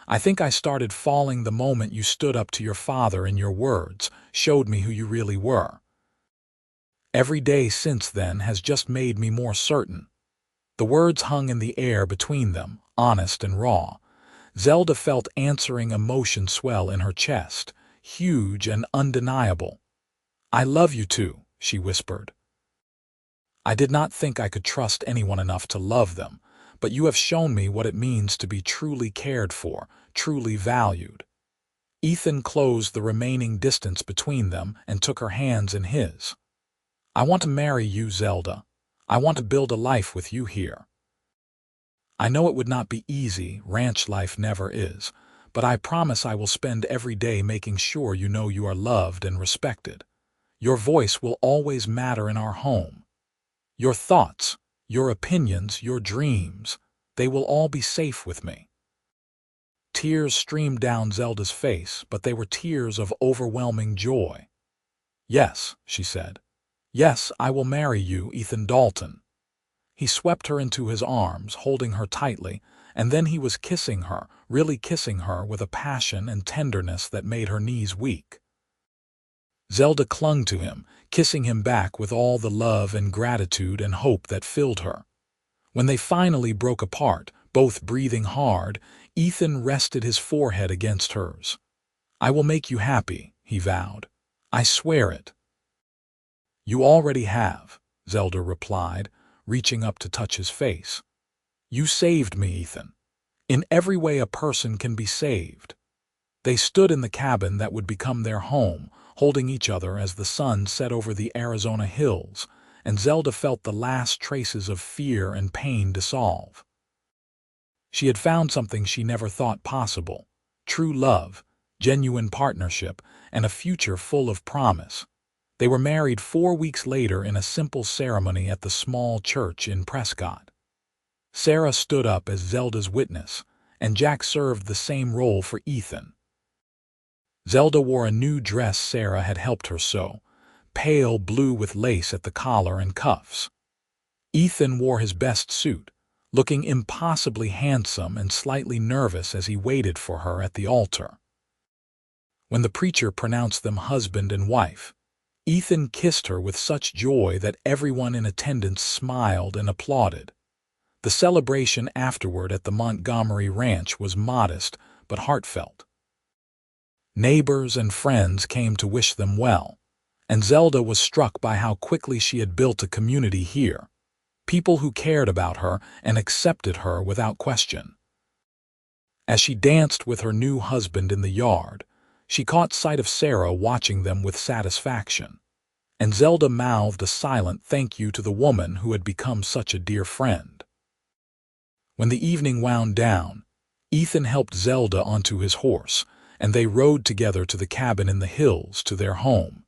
I think I started falling the moment you stood up to your father and your words showed me who you really were. Every day since then has just made me more certain." The words hung in the air between them, honest and raw. Zelda felt answering emotion swell in her chest, huge and undeniable. "I love you too," she whispered. "I did not think I could trust anyone enough to love them, but you have shown me what it means to be truly cared for, truly valued." Ethan closed the remaining distance between them and took her hands in his. "I want to marry you, Zelda. I want to build a life with you here. I know it would not be easy, ranch life never is, but I promise I will spend every day making sure you know you are loved and respected. Your voice will always matter in our home. Your thoughts, your opinions, your dreams, they will all be safe with me." Tears streamed down Zelda's face, but they were tears of overwhelming joy. "Yes," she said. "Yes, I will marry you, Ethan Dalton." He swept her into his arms, holding her tightly, and then he was kissing her, really kissing her with a passion and tenderness that made her knees weak. Zelda clung to him, kissing him back with all the love and gratitude and hope that filled her. When they finally broke apart, both breathing hard, Ethan rested his forehead against hers. "I will make you happy," he vowed. "I swear it." "You already have," Zelda replied, reaching up to touch his face. "You saved me, Ethan. In every way a person can be saved." They stood in the cabin that would become their home, holding each other as the sun set over the Arizona hills, and Zelda felt the last traces of fear and pain dissolve. She had found something she never thought possible: true love, genuine partnership, and a future full of promise. They were married 4 weeks later in a simple ceremony at the small church in Prescott. Sarah stood up as Zelda's witness, and Jack served the same role for Ethan. Zelda wore a new dress Sarah had helped her sew, pale blue with lace at the collar and cuffs. Ethan wore his best suit, looking impossibly handsome and slightly nervous as he waited for her at the altar. When the preacher pronounced them husband and wife, Ethan kissed her with such joy that everyone in attendance smiled and applauded. The celebration afterward at the Montgomery Ranch was modest but heartfelt. Neighbors and friends came to wish them well, and Zelda was struck by how quickly she had built a community here, people who cared about her and accepted her without question. As she danced with her new husband in the yard, she caught sight of Sarah watching them with satisfaction, and Zelda mouthed a silent thank you to the woman who had become such a dear friend. When the evening wound down, Ethan helped Zelda onto his horse, and they rode together to the cabin in the hills to their home.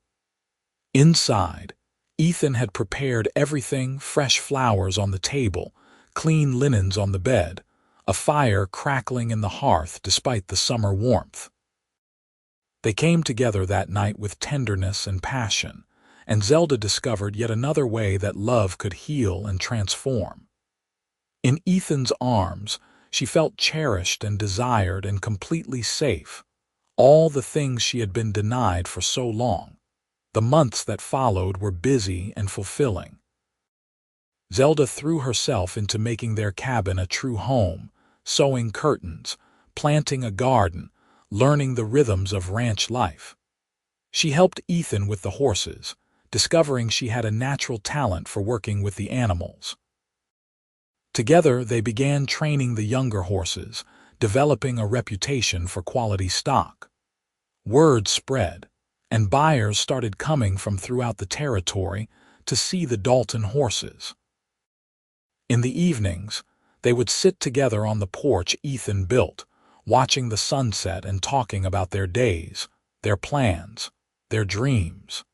Inside, Ethan had prepared everything: fresh flowers on the table, clean linens on the bed, a fire crackling in the hearth despite the summer warmth. They came together that night with tenderness and passion, and Zelda discovered yet another way that love could heal and transform. In Ethan's arms, she felt cherished and desired and completely safe, all the things she had been denied for so long. The months that followed were busy and fulfilling. Zelda threw herself into making their cabin a true home, sewing curtains, planting a garden, learning the rhythms of ranch life. She helped Ethan with the horses, discovering she had a natural talent for working with the animals. Together, they began training the younger horses, developing a reputation for quality stock. Word spread, and buyers started coming from throughout the territory to see the Dalton horses. In the evenings, they would sit together on the porch Ethan built, watching the sunset and talking about their days, their plans, their dreams.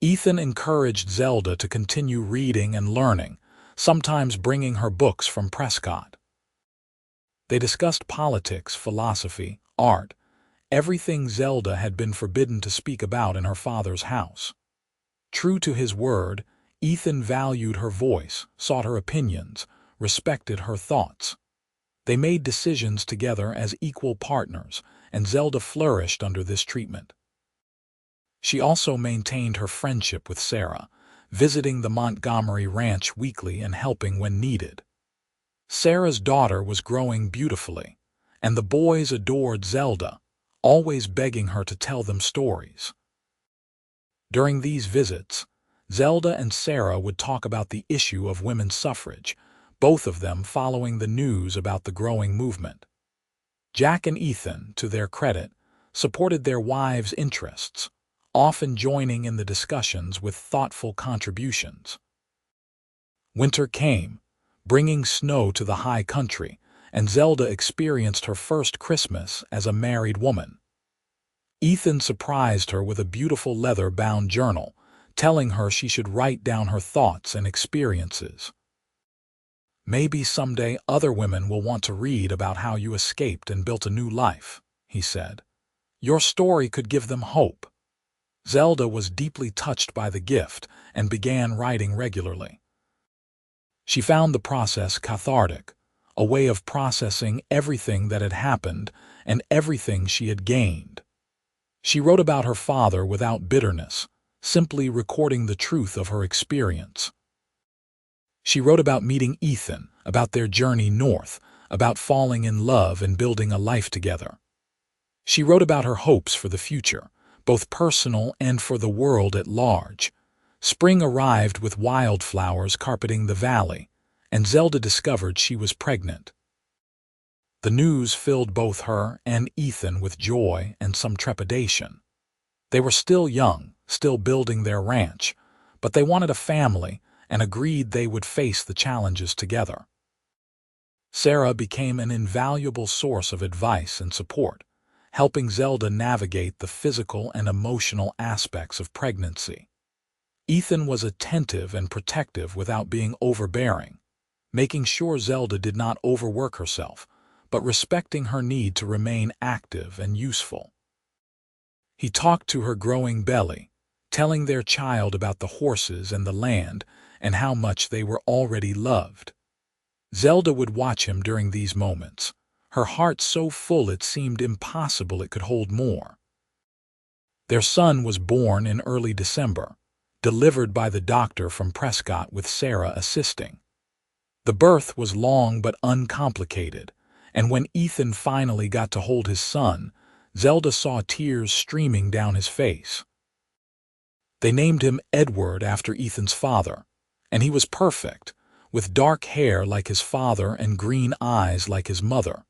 Ethan encouraged Zelda to continue reading and learning, sometimes bringing her books from Prescott. They discussed politics, philosophy, art, everything Zelda had been forbidden to speak about in her father's house. True to his word, Ethan valued her voice, sought her opinions, respected her thoughts. They made decisions together as equal partners, and Zelda flourished under this treatment. She also maintained her friendship with Sarah, visiting the Montgomery Ranch weekly and helping when needed. Sarah's daughter was growing beautifully, and the boys adored Zelda, always begging her to tell them stories. During these visits, Zelda and Sarah would talk about the issue of women's suffrage, both of them following the news about the growing movement. Jack and Ethan, to their credit, supported their wives' interests, often joining in the discussions with thoughtful contributions. Winter came, bringing snow to the high country, and Zelda experienced her first Christmas as a married woman. Ethan surprised her with a beautiful leather-bound journal, telling her she should write down her thoughts and experiences. "Maybe someday other women will want to read about how you escaped and built a new life," he said. "Your story could give them hope." Zelda was deeply touched by the gift and began writing regularly. She found the process cathartic, a way of processing everything that had happened and everything she had gained. She wrote about her father without bitterness, simply recording the truth of her experience. She wrote about meeting Ethan, about their journey north, about falling in love and building a life together. She wrote about her hopes for the future, both personal and for the world at large. Spring arrived with wildflowers carpeting the valley, and Zelda discovered she was pregnant. The news filled both her and Ethan with joy and some trepidation. They were still young, still building their ranch, but they wanted a family and agreed they would face the challenges together. Sarah became an invaluable source of advice and support, helping Zelda navigate the physical and emotional aspects of pregnancy. Ethan was attentive and protective without being overbearing, making sure Zelda did not overwork herself, but respecting her need to remain active and useful. He talked to her growing belly, telling their child about the horses and the land and how much they were already loved. Zelda would watch him during these moments, her heart so full it seemed impossible it could hold more. Their son was born in early December, delivered by the doctor from Prescott with Sarah assisting. The birth was long but uncomplicated, and when Ethan finally got to hold his son, Zelda saw tears streaming down his face. They named him Edward after Ethan's father, and he was perfect, with dark hair like his father and green eyes like his mother.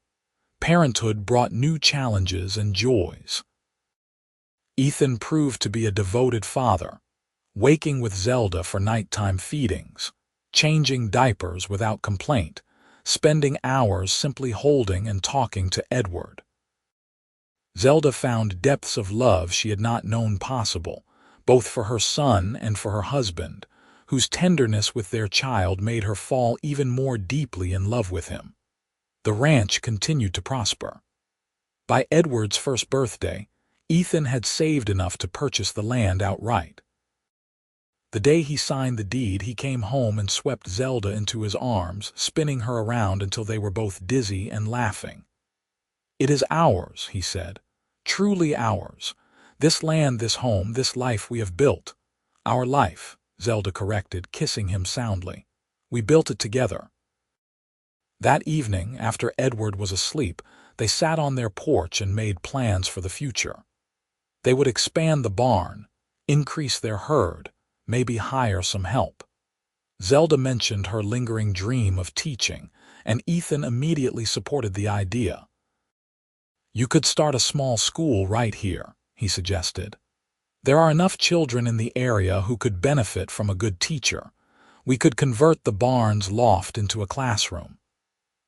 Parenthood brought new challenges and joys. Ethan proved to be a devoted father, waking with Zelda for nighttime feedings, changing diapers without complaint, spending hours simply holding and talking to Edward. Zelda found depths of love she had not known possible, both for her son and for her husband, whose tenderness with their child made her fall even more deeply in love with him. The ranch continued to prosper. By Edward's first birthday, Ethan had saved enough to purchase the land outright. The day he signed the deed, he came home and swept Zelda into his arms, spinning her around until they were both dizzy and laughing. "It is ours," he said, "truly ours. This land, this home, this life we have built." "Our life," Zelda corrected, kissing him soundly. "We built it together." That evening, after Edward was asleep, they sat on their porch and made plans for the future. They would expand the barn, increase their herd, maybe hire some help. Zelda mentioned her lingering dream of teaching, and Ethan immediately supported the idea. "You could start a small school right here," he suggested. "There are enough children in the area who could benefit from a good teacher. We could convert the barn's loft into a classroom."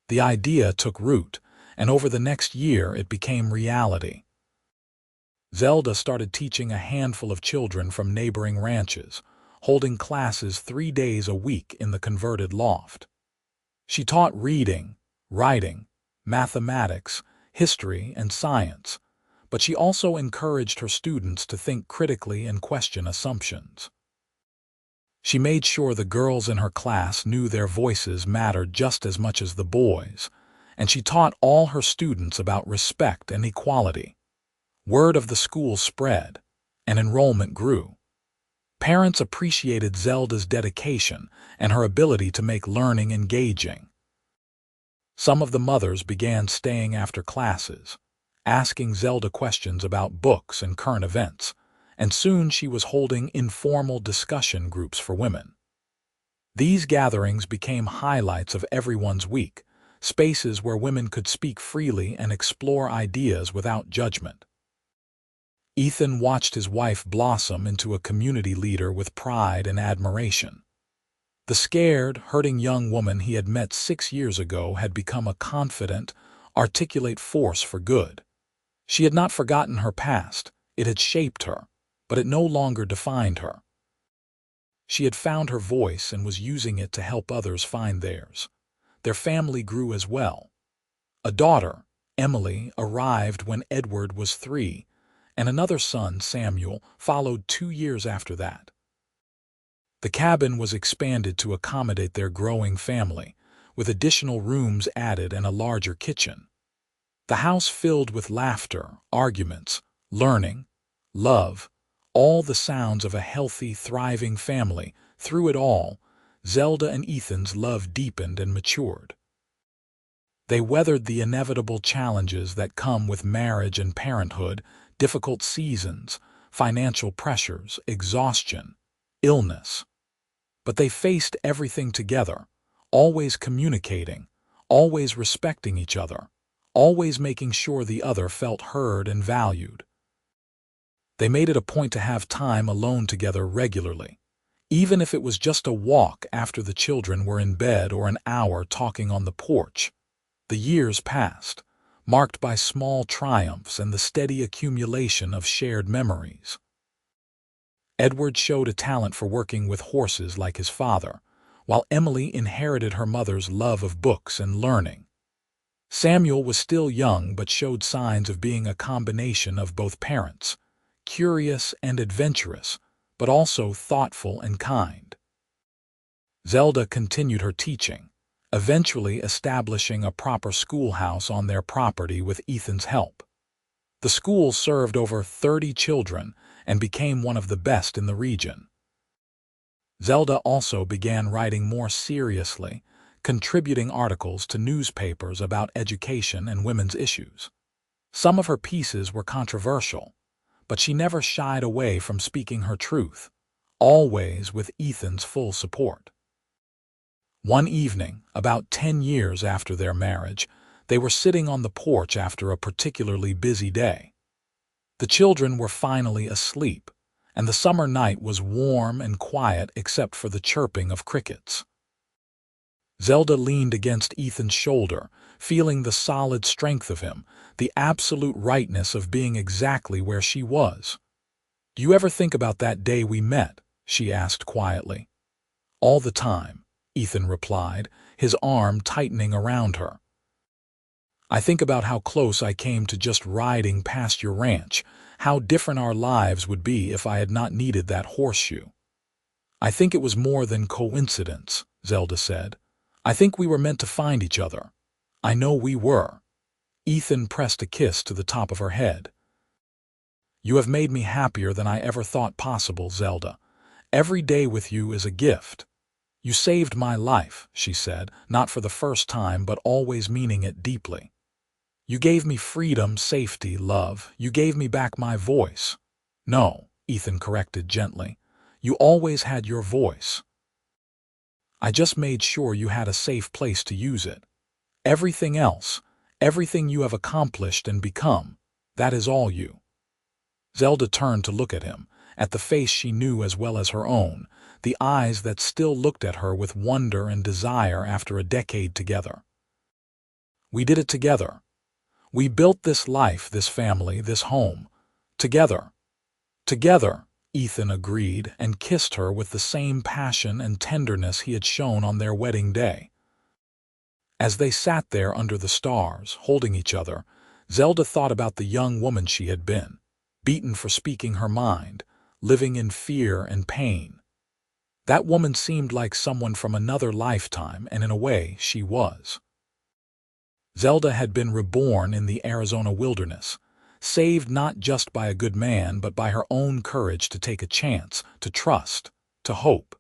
The idea took root, and over the next year it became reality. Zelda started teaching a handful of children from neighboring ranches, holding classes 3 days a week in the converted loft. She taught reading, writing, mathematics, history, and science, but she also encouraged her students to think critically and question assumptions. She made sure the girls in her class knew their voices mattered just as much as the boys, and she taught all her students about respect and equality. Word of the school spread, and enrollment grew. Parents appreciated Zelda's dedication and her ability to make learning engaging. Some of the mothers began staying after classes, asking Zelda questions about books and current events, and soon she was holding informal discussion groups for women. These gatherings became highlights of everyone's week, spaces where women could speak freely and explore ideas without judgment. Ethan watched his wife blossom into a community leader with pride and admiration. The scared, hurting young woman he had met 6 years ago had become a confident, articulate force for good. She had not forgotten her past, it had shaped her, but it no longer defined her. She had found her voice and was using it to help others find theirs. Their family grew as well. A daughter, Emily, arrived when Edward was 3, and another son, Samuel, followed 2 years after that. The cabin was expanded to accommodate their growing family, with additional rooms added and a larger kitchen. The house filled with laughter, arguments, learning, love, all the sounds of a healthy, thriving family. Through it all, Zelda and Ethan's love deepened and matured. They weathered the inevitable challenges that come with marriage and parenthood, difficult seasons, financial pressures, exhaustion, illness. But they faced everything together, always communicating, always respecting each other, always making sure the other felt heard and valued. They made it a point to have time alone together regularly, even if it was just a walk after the children were in bed or an hour talking on the porch. The years passed, marked by small triumphs and the steady accumulation of shared memories. Edward showed a talent for working with horses like his father, while Emily inherited her mother's love of books and learning. Samuel was still young but showed signs of being a combination of both parents, curious and adventurous, but also thoughtful and kind. Zelda continued her teaching, eventually establishing a proper schoolhouse on their property with Ethan's help. The school served over 30 children and became one of the best in the region. Zelda also began writing more seriously, contributing articles to newspapers about education and women's issues. Some of her pieces were controversial, but she never shied away from speaking her truth, always with Ethan's full support. One evening, about 10 years after their marriage, they were sitting on the porch after a particularly busy day. The children were finally asleep, and the summer night was warm and quiet except for the chirping of crickets. Zelda leaned against Ethan's shoulder, feeling the solid strength of him, the absolute rightness of being exactly where she was. "Do you ever think about that day we met?" she asked quietly. "All the time," Ethan replied, his arm tightening around her. "I think about how close I came to just riding past your ranch, how different our lives would be if I had not needed that horseshoe." "I think it was more than coincidence," Zelda said. "I think we were meant to find each other. I know we were." Ethan pressed a kiss to the top of her head. "You have made me happier than I ever thought possible, Zelda. Every day with you is a gift. "You saved my life," she said, not for the first time but always meaning it deeply. "You gave me freedom, safety, love. You gave me back my voice." "No," Ethan corrected gently. "You always had your voice. I just made sure you had a safe place to use it. Everything else, everything you have accomplished and become, that is all you." Zelda turned to look at him, at the face she knew as well as her own, the eyes that still looked at her with wonder and desire after a decade together. "We did it together. We built this life, this family, this home. Together. Together," Ethan agreed and kissed her with the same passion and tenderness he had shown on their wedding day. As they sat there under the stars, holding each other, Zelda thought about the young woman she had been, beaten for speaking her mind, living in fear and pain. That woman seemed like someone from another lifetime, and in a way, she was. Zelda had been reborn in the Arizona wilderness, saved not just by a good man but by her own courage to take a chance, to trust, to hope.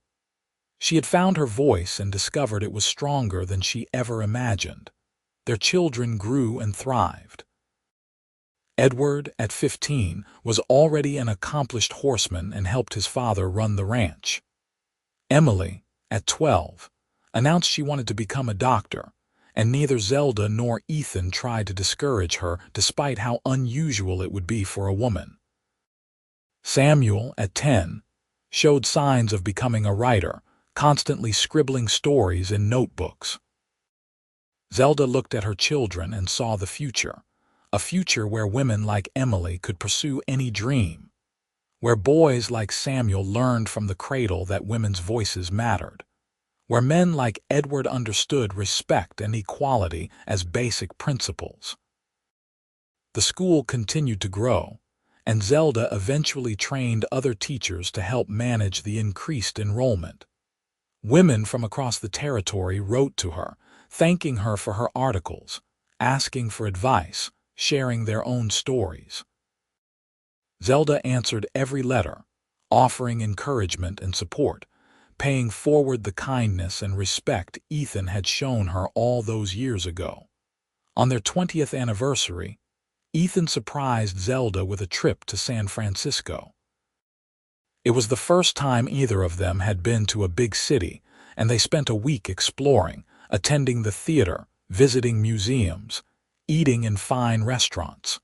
She had found her voice and discovered it was stronger than she ever imagined. Their children grew and thrived. Edward, at 15, was already an accomplished horseman and helped his father run the ranch. Emily, at 12, announced she wanted to become a doctor, and neither Zelda nor Ethan tried to discourage her despite how unusual it would be for a woman. Samuel, at 10, showed signs of becoming a writer, constantly scribbling stories in notebooks. Zelda looked at her children and saw the future, a future where women like Emily could pursue any dream, where boys like Samuel learned from the cradle that women's voices mattered, where men like Edward understood respect and equality as basic principles. The school continued to grow, and Zelda eventually trained other teachers to help manage the increased enrollment. Women from across the territory wrote to her, thanking her for her articles, asking for advice, sharing their own stories. Zelda answered every letter, offering encouragement and support, paying forward the kindness and respect Ethan had shown her all those years ago. On their 20th anniversary, Ethan surprised Zelda with a trip to San Francisco. It was the first time either of them had been to a big city, and they spent a week exploring, attending the theater, visiting museums, eating in fine restaurants.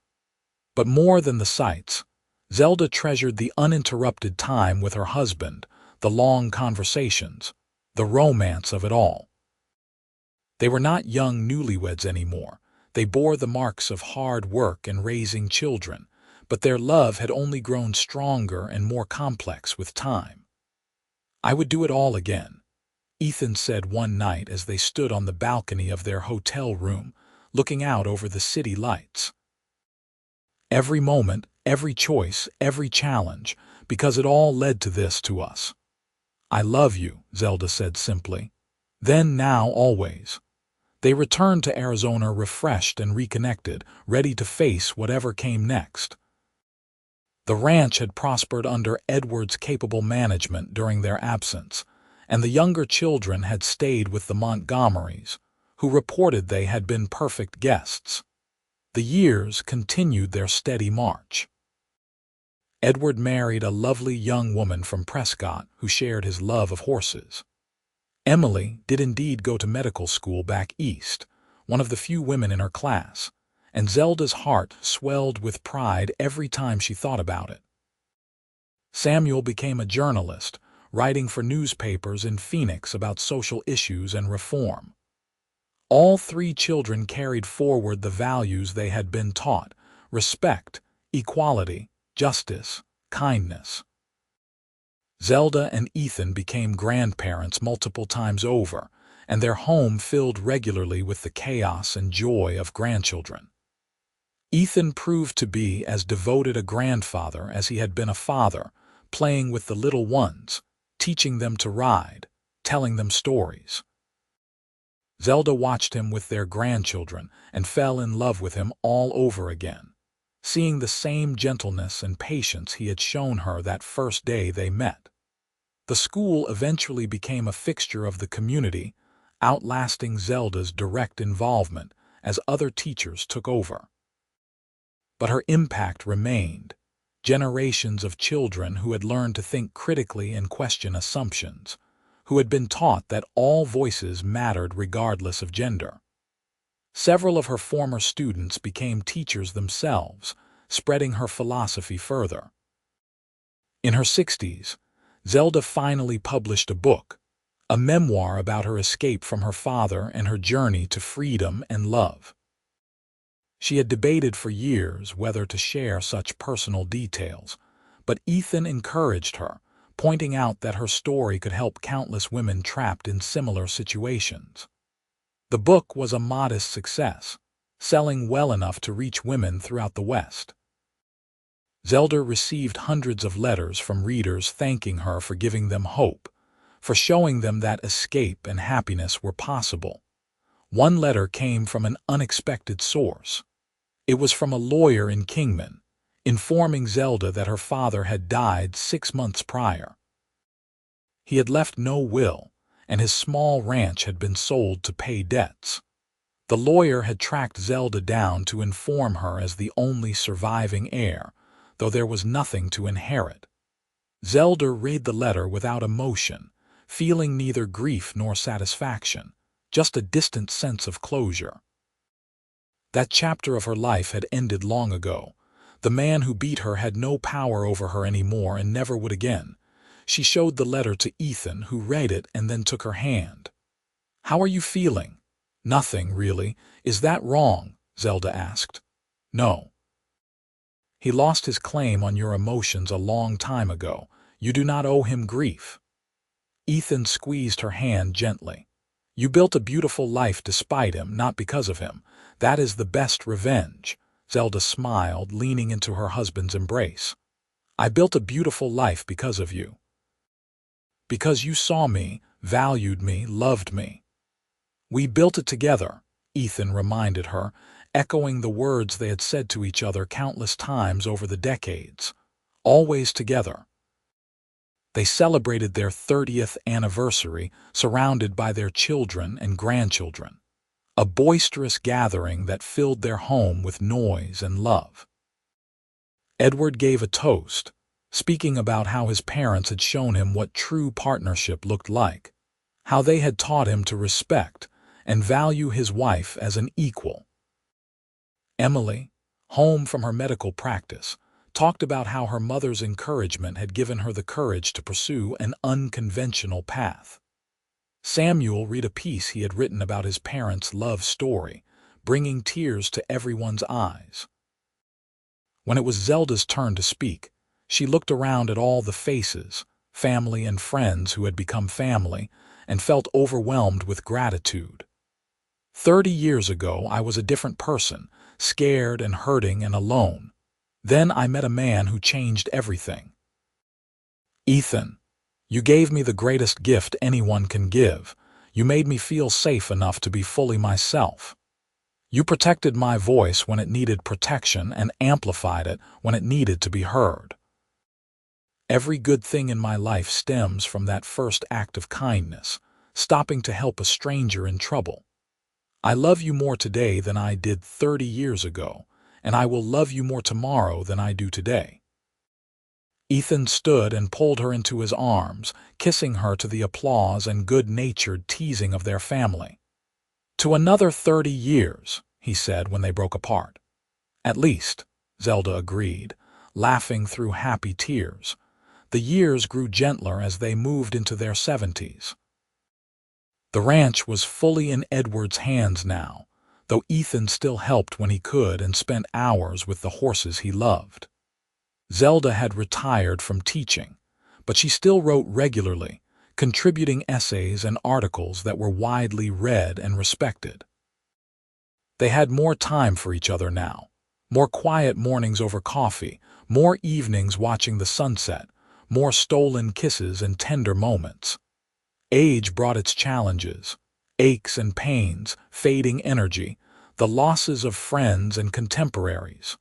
But more than the sights, Zelda treasured the uninterrupted time with her husband, the long conversations, the romance of it all. They were not young newlyweds anymore. They bore the marks of hard work and raising children, but their love had only grown stronger and more complex with time. "I would do it all again," Ethan said one night as they stood on the balcony of their hotel room, looking out over the city lights. "Every moment, every choice, every challenge, because it all led to this, to us." "I love you," Zelda said simply. Then, now, always. They returned to Arizona refreshed and reconnected, ready to face whatever came next. The ranch had prospered under Edward's capable management during their absence, and the younger children had stayed with the Montgomerys, who reported they had been perfect guests. The years continued their steady march. Edward married a lovely young woman from Prescott who shared his love of horses. Emily did indeed go to medical school back east, one of the few women in her class, and Zelda's heart swelled with pride every time she thought about it. Samuel became a journalist, writing for newspapers in Phoenix about social issues and reform. All three children carried forward the values they had been taught: respect, equality, justice, kindness. Zelda and Ethan became grandparents multiple times over, and their home filled regularly with the chaos and joy of grandchildren. Ethan proved to be as devoted a grandfather as he had been a father, playing with the little ones, teaching them to ride, telling them stories. Zelda watched him with their grandchildren and fell in love with him all over again, seeing the same gentleness and patience he had shown her that first day they met. The school eventually became a fixture of the community, outlasting Zelda's direct involvement as other teachers took over. But her impact remained. Generations of children who had learned to think critically and question assumptions, who had been taught that all voices mattered regardless of gender. Several of her former students became teachers themselves, spreading her philosophy further. In her 60s, Zelda finally published a book, a memoir about her escape from her father and her journey to freedom and love. She had debated for years whether to share such personal details, but Ethan encouraged her, pointing out that her story could help countless women trapped in similar situations. The book was a modest success, selling well enough to reach women throughout the West. Zelda received hundreds of letters from readers thanking her for giving them hope, for showing them that escape and happiness were possible. One letter came from an unexpected source. It was from a lawyer in Kingman, informing Zelda that her father had died 6 months prior. He had left no will, and his small ranch had been sold to pay debts. The lawyer had tracked Zelda down to inform her as the only surviving heir, though there was nothing to inherit. Zelda read the letter without emotion, feeling neither grief nor satisfaction, just a distant sense of closure. That chapter of her life had ended long ago. The man who beat her had no power over her anymore and never would again. She showed the letter to Ethan, who read it and then took her hand. "How are you feeling?" "Nothing, really. Is that wrong?" Zelda asked. "No. He lost his claim on your emotions a long time ago. You do not owe him grief." Ethan squeezed her hand gently. "You built a beautiful life despite him, not because of him. That is the best revenge." Zelda smiled, leaning into her husband's embrace. "I built a beautiful life because of you. Because you saw me, valued me, loved me." "We built it together," Ethan reminded her, echoing the words they had said to each other countless times over the decades. Always together. They celebrated their 30th anniversary, surrounded by their children and grandchildren. A boisterous gathering that filled their home with noise and love. Edward gave a toast, speaking about how his parents had shown him what true partnership looked like, how they had taught him to respect and value his wife as an equal. Emily, home from her medical practice, talked about how her mother's encouragement had given her the courage to pursue an unconventional path. Samuel read a piece he had written about his parents' love story, bringing tears to everyone's eyes. When it was Zelda's turn to speak, she looked around at all the faces, family and friends who had become family, and felt overwhelmed with gratitude. 30 years ago, I was a different person, scared and hurting and alone. Then I met a man who changed everything. Ethan, you gave me the greatest gift anyone can give. You made me feel safe enough to be fully myself. You protected my voice when it needed protection and amplified it when it needed to be heard. Every good thing in my life stems from that first act of kindness, stopping to help a stranger in trouble. I love you more today than I did 30 years ago, and I will love you more tomorrow than I do today." Ethan stood and pulled her into his arms, kissing her to the applause and good-natured teasing of their family. "To another 30 years, he said when they broke apart. "At least," Zelda agreed, laughing through happy tears. The years grew gentler as they moved into their 70s. The ranch was fully in Edward's hands now, though Ethan still helped when he could and spent hours with the horses he loved. Zelda had retired from teaching, but she still wrote regularly, contributing essays and articles that were widely read and respected. They had more time for each other now, more quiet mornings over coffee, more evenings watching the sunset, more stolen kisses and tender moments. Age brought its challenges, aches and pains, fading energy, the losses of friends and contemporaries.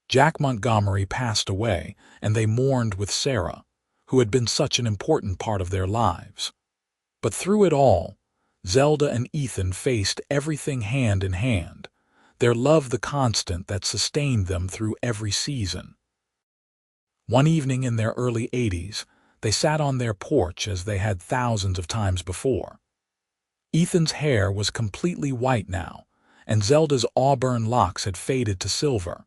Jack Montgomery passed away, and they mourned with Sarah, who had been such an important part of their lives. But through it all, Zelda and Ethan faced everything hand in hand, their love the constant that sustained them through every season. One evening in their early 80s, they sat on their porch as they had thousands of times before. Ethan's hair was completely white now, and Zelda's auburn locks had faded to silver.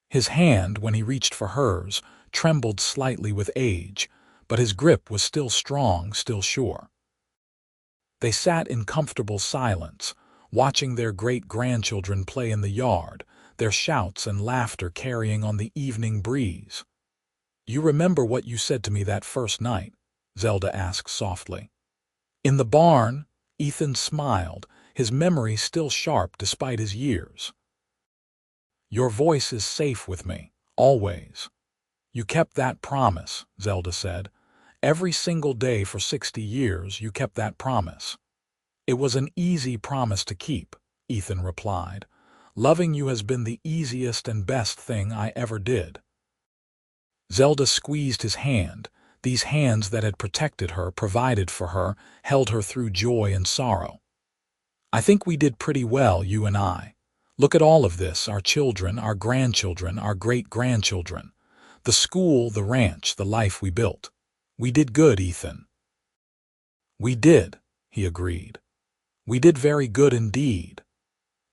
His hand, when he reached for hers, trembled slightly with age, but his grip was still strong, still sure. They sat in comfortable silence, watching their great-grandchildren play in the yard, their shouts and laughter carrying on the evening breeze. "You remember what you said to me that first night?" Zelda asked softly. In the barn, Ethan smiled, his memory still sharp despite his years. "Your voice is safe with me, always." "You kept that promise," Zelda said. "Every single day for 60 years you kept that promise." "It was an easy promise to keep," Ethan replied. "Loving you has been the easiest and best thing I ever did." Zelda squeezed his hand. These hands that had protected her, provided for her, held her through joy and sorrow. "I think we did pretty well, you and I. Look at all of this, our children, our grandchildren, our great-grandchildren. The school, the ranch, the life we built. We did good, Ethan." "We did," he agreed. "We did very good indeed."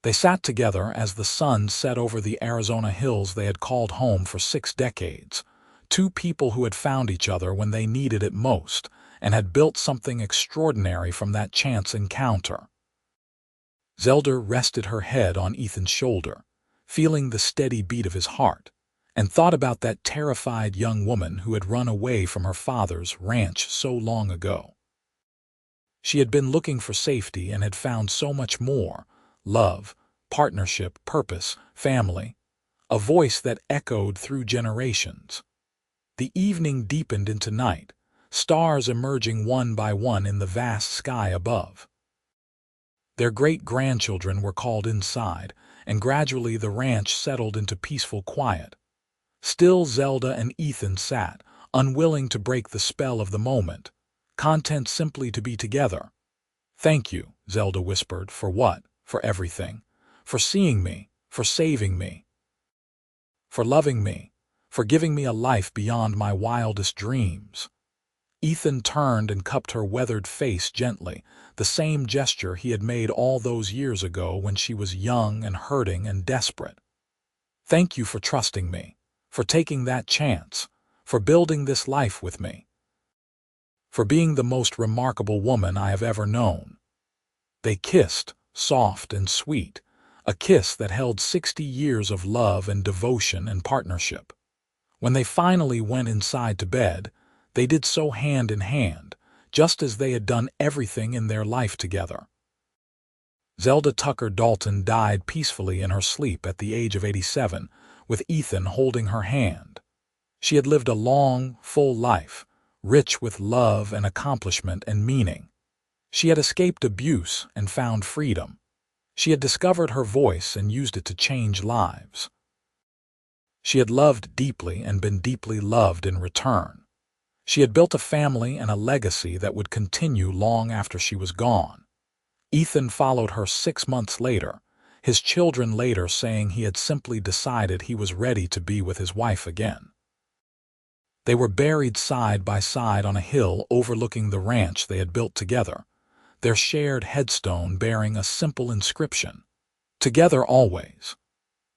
They sat together as the sun set over the Arizona hills they had called home for 6 decades. Two people who had found each other when they needed it most and had built something extraordinary from that chance encounter. Zelda rested her head on Ethan's shoulder, feeling the steady beat of his heart, and thought about that terrified young woman who had run away from her father's ranch so long ago. She had been looking for safety and had found so much more: love, partnership, purpose, family, a voice that echoed through generations. The evening deepened into night, stars emerging one by one in the vast sky above. Their great-grandchildren were called inside, and gradually the ranch settled into peaceful quiet. Still Zelda and Ethan sat, unwilling to break the spell of the moment, content simply to be together. "Thank you," Zelda whispered. "For what? For everything. For seeing me, for saving me, for loving me, for giving me a life beyond my wildest dreams." Ethan turned and cupped her weathered face gently, the same gesture he had made all those years ago when she was young and hurting and desperate. "Thank you for trusting me, for taking that chance, for building this life with me, for being the most remarkable woman I have ever known." They kissed, soft and sweet, a kiss that held 60 years of love and devotion and partnership. When they finally went inside to bed, they did so hand in hand, just as they had done everything in their life together. Zelda Tucker Dalton died peacefully in her sleep at the age of 87, with Ethan holding her hand. She had lived a long, full life, rich with love and accomplishment and meaning. She had escaped abuse and found freedom. She had discovered her voice and used it to change lives. She had loved deeply and been deeply loved in return. She had built a family and a legacy that would continue long after she was gone. Ethan followed her 6 months later, his children later saying he had simply decided he was ready to be with his wife again. They were buried side by side on a hill overlooking the ranch they had built together, their shared headstone bearing a simple inscription: "Together always."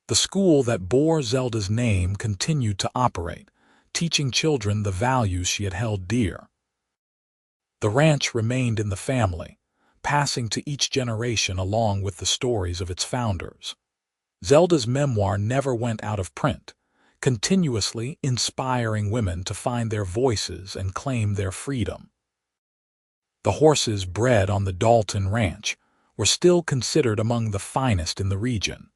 The school that bore Zelda's name continued to operate, teaching children the values she had held dear. The ranch remained in the family, passing to each generation along with the stories of its founders. Zelda's memoir never went out of print, continuously inspiring women to find their voices and claim their freedom. The horses bred on the Dalton Ranch were still considered among the finest in the region.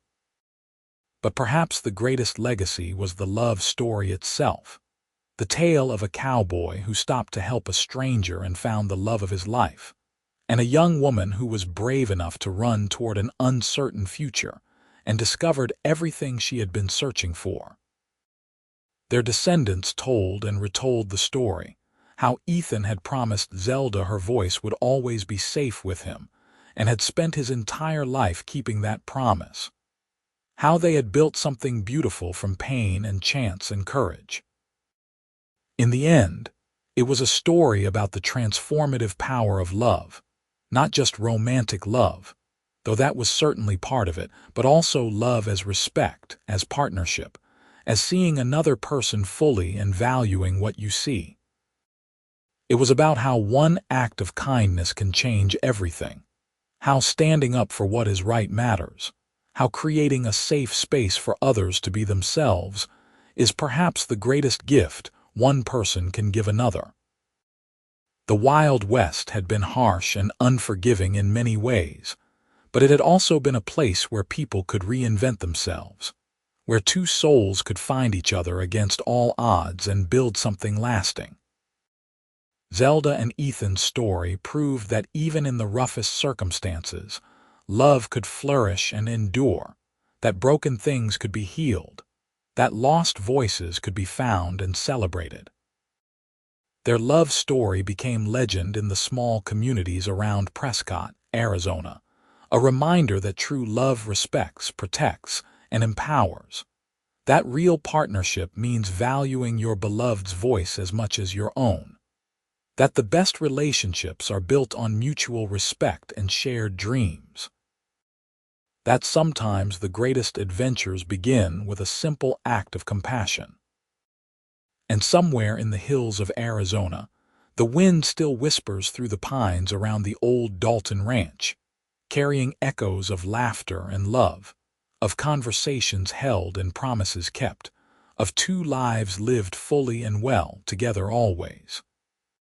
But perhaps the greatest legacy was the love story itself, the tale of a cowboy who stopped to help a stranger and found the love of his life, and a young woman who was brave enough to run toward an uncertain future and discovered everything she had been searching for. Their descendants told and retold the story, how Ethan had promised Zelda her voice would always be safe with him, and had spent his entire life keeping that promise. How they had built something beautiful from pain and chance and courage. In the end, it was a story about the transformative power of love, not just romantic love, though that was certainly part of it, but also love as respect, as partnership, as seeing another person fully and valuing what you see. It was about how one act of kindness can change everything, how standing up for what is right matters, how creating a safe space for others to be themselves is perhaps the greatest gift one person can give another. The Wild West had been harsh and unforgiving in many ways, but it had also been a place where people could reinvent themselves, where two souls could find each other against all odds and build something lasting. Zelda and Ethan's story proved that even in the roughest circumstances, love could flourish and endure, that broken things could be healed, that lost voices could be found and celebrated. Their love story became legend in the small communities around Prescott, Arizona, a reminder that true love respects, protects, and empowers. That real partnership means valuing your beloved's voice as much as your own. That the best relationships are built on mutual respect and shared dreams. That sometimes the greatest adventures begin with a simple act of compassion. And somewhere in the hills of Arizona, the wind still whispers through the pines around the old Dalton Ranch, carrying echoes of laughter and love, of conversations held and promises kept, of two lives lived fully and well together always.